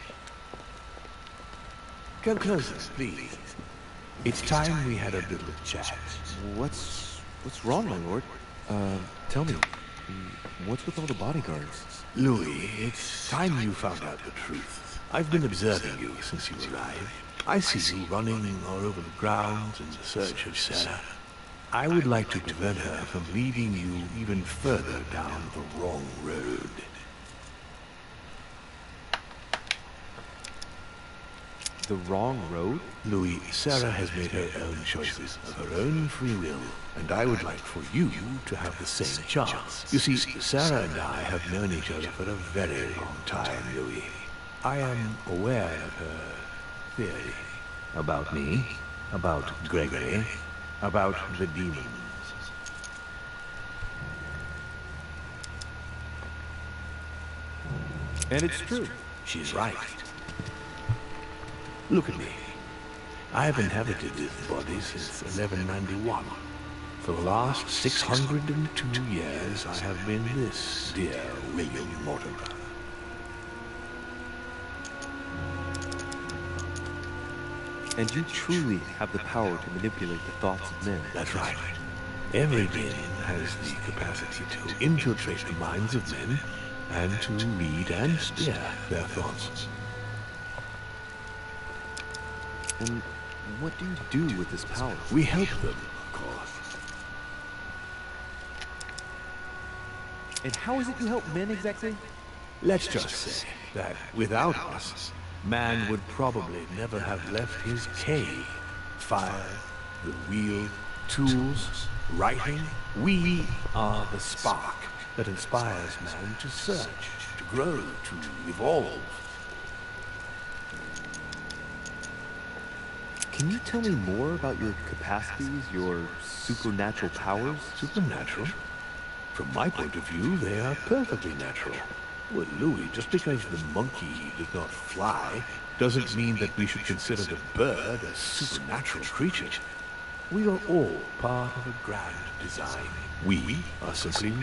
Come closer, please. It's time we had a little chat. What's wrong, my lord? Tell me. What's with all the bodyguards? Louis, it's time you found out the truth. I've been observing you since you arrived. I see you running all over the grounds in search of Sarah. I would like to prevent her from leading you even further down the wrong road. The wrong road? Louis, Sarah has made her own choices of her own free will, and I would like for you to have the same chance. You see, Sarah and I have known each other for a very long time, Louis. I am aware of her theory about me, about Gregory, about the demons. And it's true. She's right. Look at me. I have inhabited this body since 1191. For the last 602 years, I have been this dear William Mortimer. And you truly have the power to manipulate the thoughts of men. That's right. Every demon has the capacity to infiltrate the minds of men and to lead and steer their thoughts. And what do you do with this power? We help them, of course. And how is it you help men exactly? Let's just say that without us, man would probably never have left his cave. Fire, the wheel, tools, writing. We are the spark that inspires man to search, to grow, to evolve. Can you tell me more about your capacities, your supernatural powers? Supernatural? From my point of view, they are perfectly natural. Well, Louis, just because the monkey does not fly, doesn't mean that we should consider the bird a supernatural creature. We are all part of a grand design. We are simply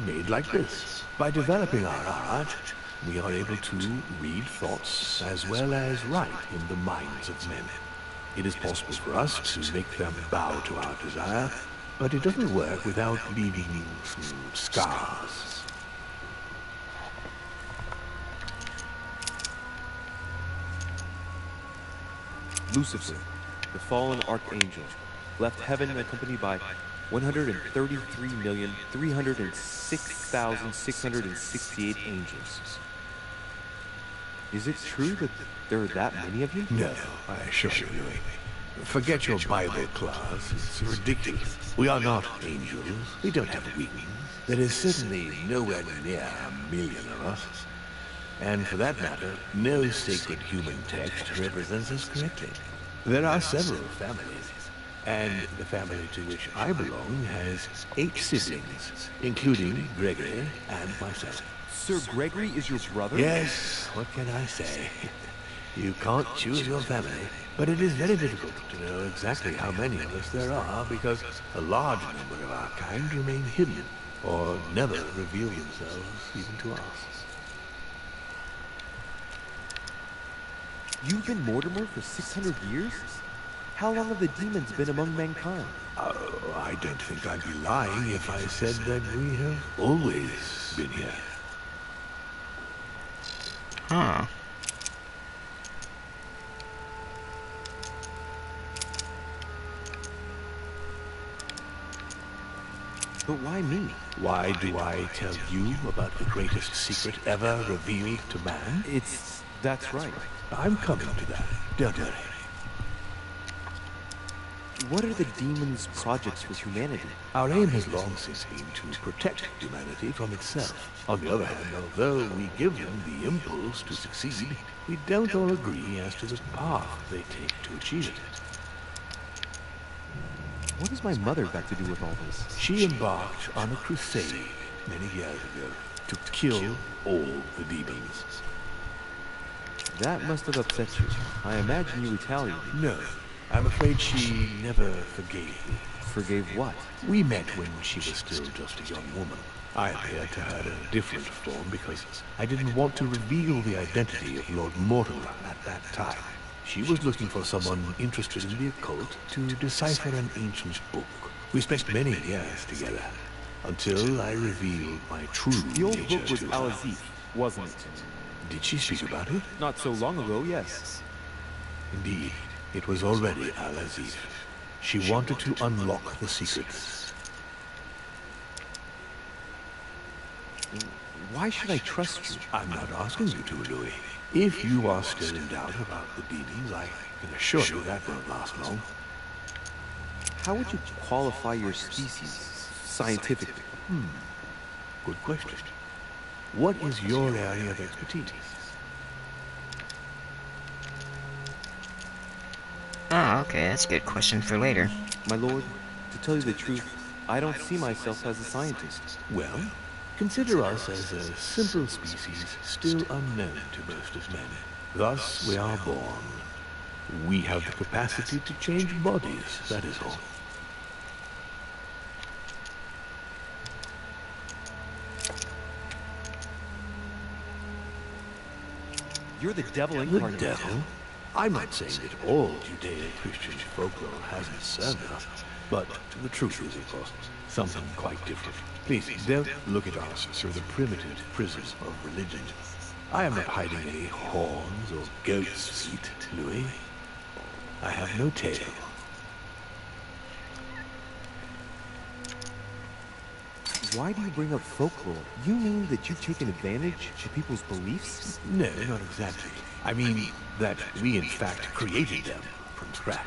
made like this. By developing our art, we are able to read thoughts as well as write in the minds of men. It is possible for us to make them bow to our desire, but it doesn't work without leaving some scars. Lucifer, the fallen archangel, left heaven accompanied by 133,306,668 angels. Is it true that there are that many of you? No, I assure you, Louis. Forget your Bible class. It's ridiculous. We are not angels. We don't have wings. There is certainly nowhere near 1,000,000 of us. And for that matter, no sacred human text represents us correctly. There are several families, and the family to which I belong has 8 siblings, including Gregory and myself. Sir Gregory is your brother? Yes, what can I say? You can't choose your family, but it is very difficult to know exactly how many of us there are because a large number of our kind remain hidden or never reveal themselves even to us. You've been Mortimer for 600 years? How long have the demons been among mankind? Oh, I don't think I'd be lying if I said that we have always been here. Huh. But why me? Why do I tell you about the greatest secret ever revealed to man? That's right. I'm coming to that. Don't worry. What are the demons' projects for humanity? Our aim has long since been to protect humanity from itself. On the other hand, although we give them the impulse to succeed, we don't all agree as to the path they take to achieve it. What has my mother got to do with all this? She embarked on a crusade many years ago to kill all the demons. That must have upset you. I imagine you retaliated. No, I'm afraid she never forgave me. Forgave what? We met when she was still just a young woman. I appeared to her in a different form because I didn't want to reveal the identity of Lord Mortimer at that time. She was looking for someone interested in the occult to decipher an ancient book. We spent many years together until I revealed my true The old nature book was to her. Al-Azif, wasn't it? Did she speak about it? Not so long ago, yes. Indeed, it was already Al-Azif. She wanted to unlock the secrets. Why should I trust you? I'm not asking you to, Louis. If you are still in doubt about the demons, I can assure you that won't last long. How would you qualify your species scientifically? Good question. What is your area of expertise? Ah, okay, that's a good question for later. My lord, to tell you the truth, I don't see myself as a scientist. Well, consider us as a simple species still unknown to most of men. Thus we are born. We have the capacity to change bodies, that is all. You're the devil The incarnate. devil? I'm not saying that all Judeo-Christian folklore has its server, but the truth is, of course, something quite different. Please, don't look at us through the primitive prism of religion. I am not hiding any horns or goat's feet, Louis. I have no tail. Why do you bring up folklore? You mean that you've taken advantage of people's beliefs? No, not exactly. I mean that we in fact created them from scratch.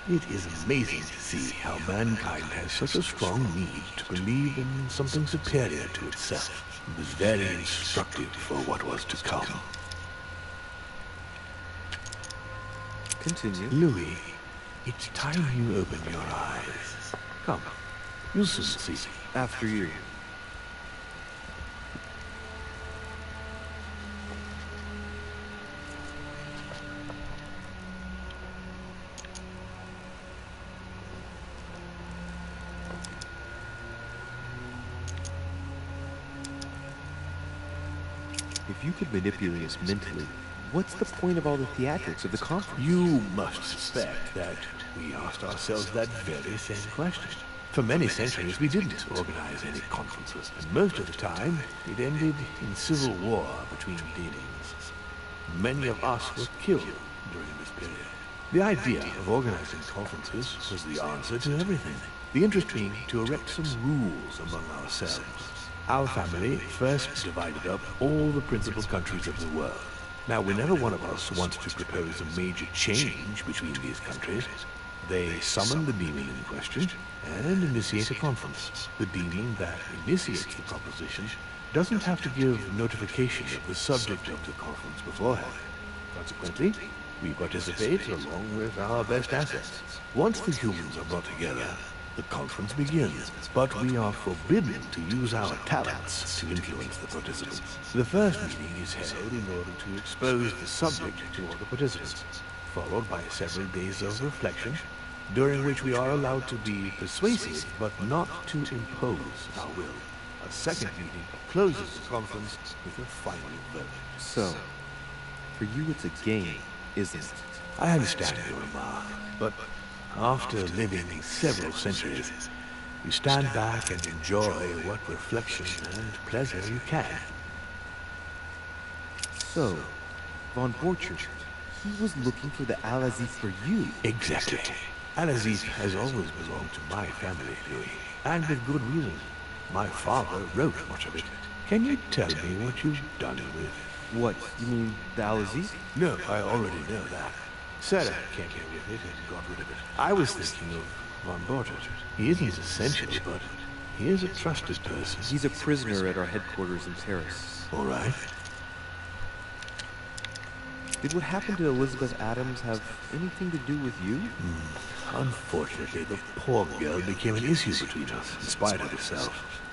It is amazing to see how mankind has such a strong need to believe in something superior to itself. It was very instructive for what was to come. Continue. Louis, it's time you opened your eyes. Come, you'll soon see. After you. If you could manipulate us mentally, what's the point of all the theatrics of the conference? You must suspect that we asked ourselves that very same question. For many centuries, we didn't organize any conferences, and most of the time, it ended in civil war between demons. Many of us were killed during this period. The idea of organizing conferences was the answer to everything. The interest being to erect some rules among ourselves. Our family first divided up all the principal countries of the world. Now, whenever one of us wants to propose a major change between these countries, they summon the demon in question and initiate a conference. The demon that initiates the proposition doesn't have to give notification of the subject of the conference beforehand. Consequently, we participate along with our best assets. Once the humans are brought together, the conference begins, but we are forbidden to use our talents to influence the participants. The first meeting is held in order to expose the subject to all the participants, followed by several days of reflection, during which we are allowed to be persuasive, but not to impose our will. A second meeting closes the conference with a final vote. So, for you it's a game, isn't it? I understand your remark, but after living several centuries, you stand back and enjoy what reflection and pleasure you can. So, Von Borchert, he was looking for the Al-Aziz for you. Exactly. Al-Aziz has always belonged to my family, Louis, and with good reason. My father wrote much of it. Can you tell me what you've done with? What, you mean the Al-Aziz? No, I already know that. Sarah came here with it and got rid of it. I was thinking of Von Borchert. He isn't essential, but he is a trusted person. He's a prisoner at our headquarters in Paris. All right. Did what happened to Elizabeth Adams have anything to do with you? Unfortunately, the poor girl became an issue between us, in spite of herself.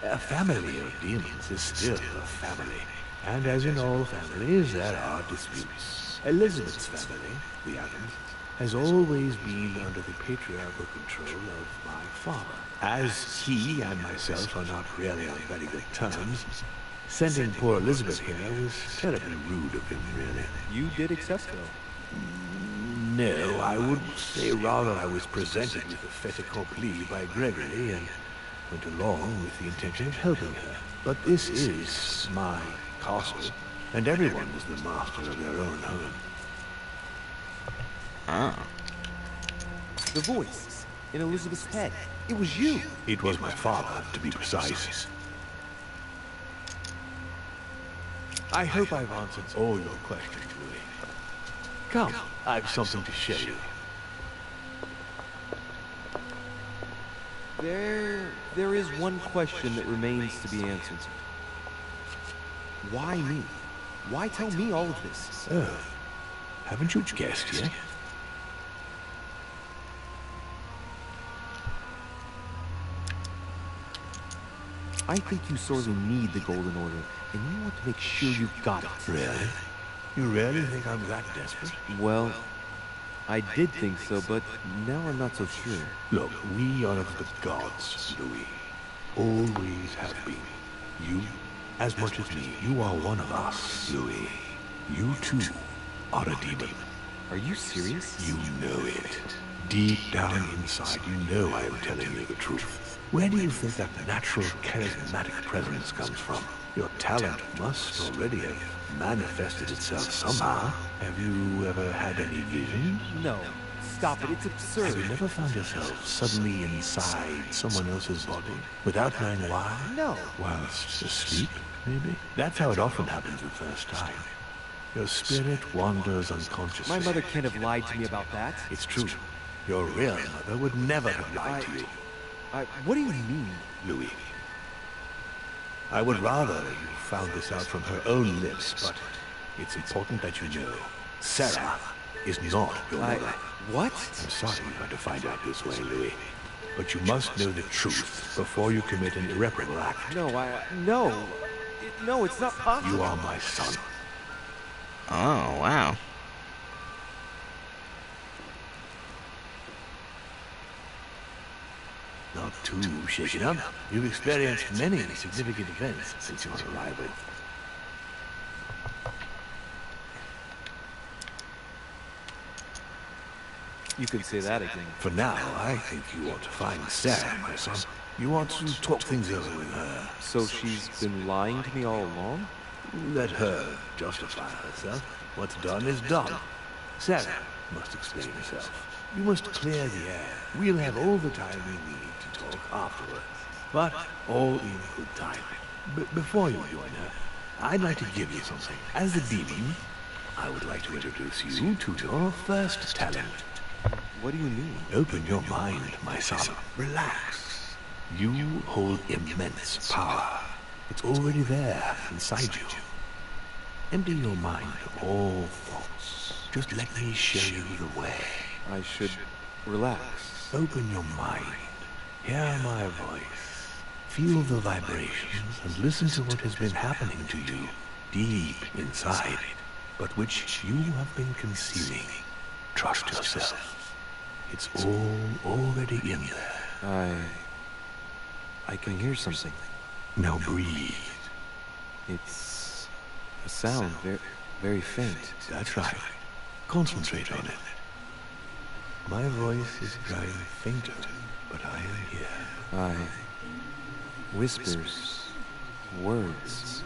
A family of demons is still a family, and as in all families, there are disputes. Elizabeth's family, the Adams, has always been under the patriarchal control of my father. As he and myself are not really on very good terms, sending poor Elizabeth here was terribly rude of him, really. You did accept, though. No, I would say rather I was presented with a fait accompli by Gregory and went along with the intention of helping her. But this is my castle, and everyone is the master of their own home. Ah. The voice. in Elizabeth's head. It was you. It was my father, to be precise. I hope I've answered all your questions, Louis. Come, I've something to show you. There is one question that remains to be answered. Why me? Why tell me all of this? Oh, haven't you guessed yet? I think you sorely need the Golden Order, and you want to make sure you've got it. Really? You really think I'm that desperate? Well, I did think so, but now I'm not so sure. Look, we are of the gods, Louis. Always have been. You, as much as me, you are one of us, Louis. You too are a demon. Are you serious? You know it. Deep down inside, you know I am telling you the truth. Where do you think that natural, charismatic presence comes from? Your talent must already have manifested itself somehow. Have you ever had any visions? No. Stop it. It's absurd. Have you never found yourself suddenly inside someone else's body without knowing why? No. Whilst asleep, maybe? That's how it often happens the first time. Your spirit wanders unconsciously. My mother can't have lied to me about that. It's true. Your real mother would never have lied to you. What do you mean? Louis. I would rather you found this out from her own lips, but it's important that you know. Sarah is not your mother. What? I'm sorry you had to find out this way, Louis. But you must know the truth before you commit an irreparable act. No, No, it's not possible. You are my son. Oh, wow. Not too shaken up. You've experienced many significant events since your arrival. You can say that again. For now, I think you ought to find Sarah, my son. You ought to talk things over with her. So she's been lying to me all along? Let her justify herself. What's done is done. Sarah must explain herself. You must clear the air. We'll have all the time we need to talk afterwards. But all in good time. Before you join her, I'd like to give you something. As the demon, I would like to introduce you to your first talent. What do you mean? Open your mind, my son. Relax. You hold immense power. It's already there, inside you. Empty your mind of all thoughts. Just let me show you the way. I should relax. Open your mind. Hear my voice. Feel the vibrations and listen to what has been happening to you deep inside, but which you have been concealing. Trust yourself. It's all already in there. I can hear something. Now breathe. It's a sound, very faint. That's right. Concentrate on it. My voice is growing fainter, but I am here. Whispers, words,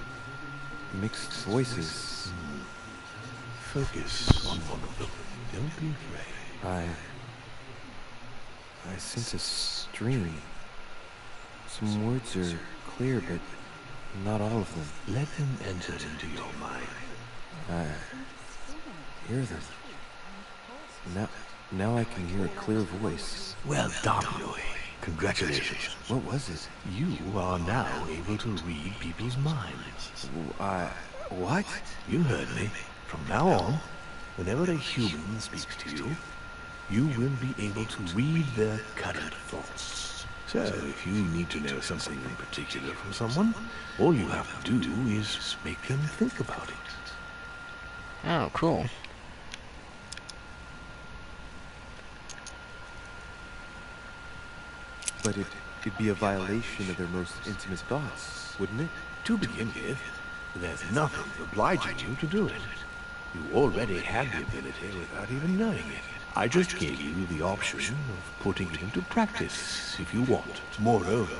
mixed voices. Focus on one of them. Don't be afraid. I sense a stream. Some words are clear, but not all of them. Let them enter into your mind. I hear them. Now I can hear a clear voice. Well done, Louis. Congratulations. What was it? You are now able to read people's minds. What? You heard me. From now on, whenever a human speaks to you, you will be able to read their current thoughts. So, if you need to know something in particular from someone, all you have to do is make them think about it. Oh, cool. But it'd be a violation of their most intimate thoughts, wouldn't it? To begin with, there's nothing obliging you to do it. You already had the ability without even knowing it. I just gave you the option of putting it into practice if you want. Moreover,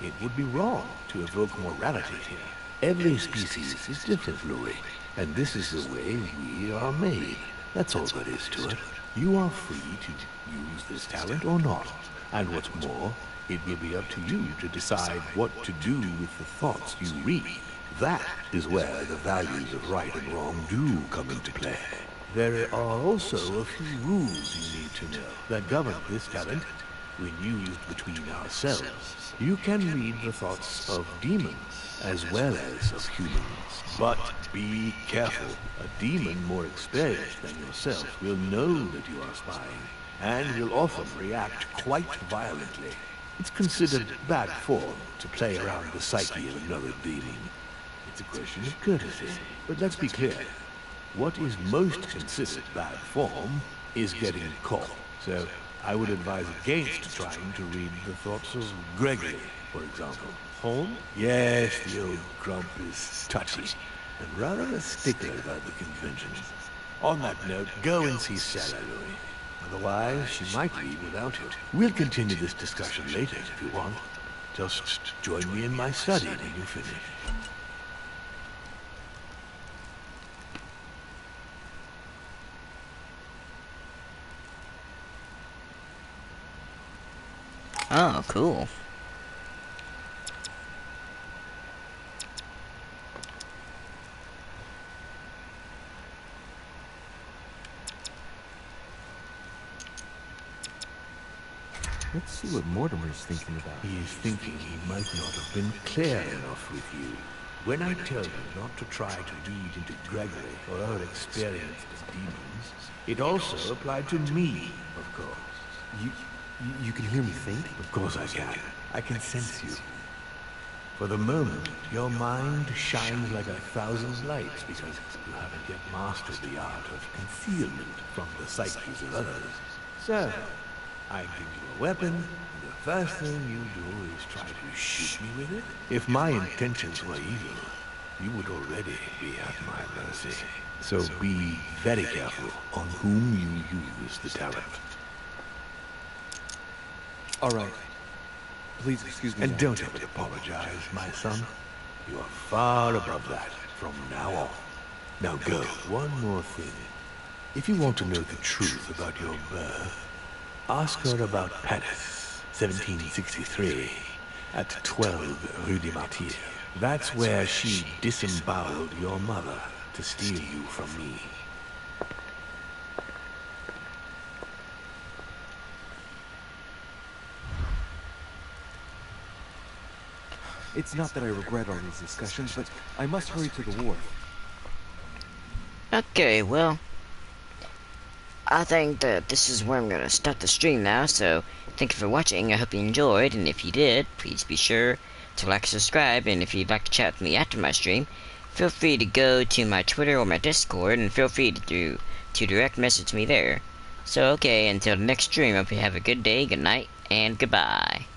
it would be wrong to evoke morality here. Every species is different, Louis, and this is the way we are made. That's all there is to it. You are free to use this talent or not. And what's more, it will be up to you to decide what to do with the thoughts you read. That is where the values of right and wrong do come into play. There are also a few rules you need to know that govern this talent. When used between ourselves, you can read the thoughts of demons as well as of humans. But be careful. A demon more experienced than yourself will know that you are spying, and will often react quite violently. It's considered bad form to play around the psyche of another demon. It's a question of courtesy. But let's be clear. What is most considered bad form is getting caught. So I would advise against trying to read the thoughts of Gregory, for example. Holmes? Yes, the old grump is touchy, and rather a stickler about the conventions. On that note, go and see Sarah, Louis. Otherwise, she might leave without you. We'll continue this discussion later if you want. Just join me in my study when you finish. Oh, cool. Let's see what Mortimer's thinking about. He is thinking he might not have been clear enough with you. When I tell you not to try to read into Gregory or our experience as demons, it also applied to me, of course. You can hear me think? Of course I can. I can sense you. For the moment, your mind shines like 1,000 lights because you haven't yet mastered the art of concealment from the psyches of others. So, I give you a weapon, and the first thing you do is try to shoot me with it? If my intentions were evil, you would already be at my mercy. So be very careful on whom you use the talent. All right. Please excuse me. And don't ever apologize, my son. You are far above that from now on. Now go. One more thing. If you want to know the truth about your birth, ask her about Paris, 1763, at 12 Rue des Martyrs. That's where she disemboweled your mother to steal you from me. It's not that I regret all these discussions, but I must hurry to the wharf. Okay, well, I think that this is where I'm gonna stop the stream now, so thank you for watching. I hope you enjoyed, and if you did, please be sure to like and subscribe, and if you'd like to chat with me after my stream, feel free to go to my Twitter or my Discord, and feel free to direct message me there. So okay, until the next stream, I hope you have a good day, good night, and goodbye.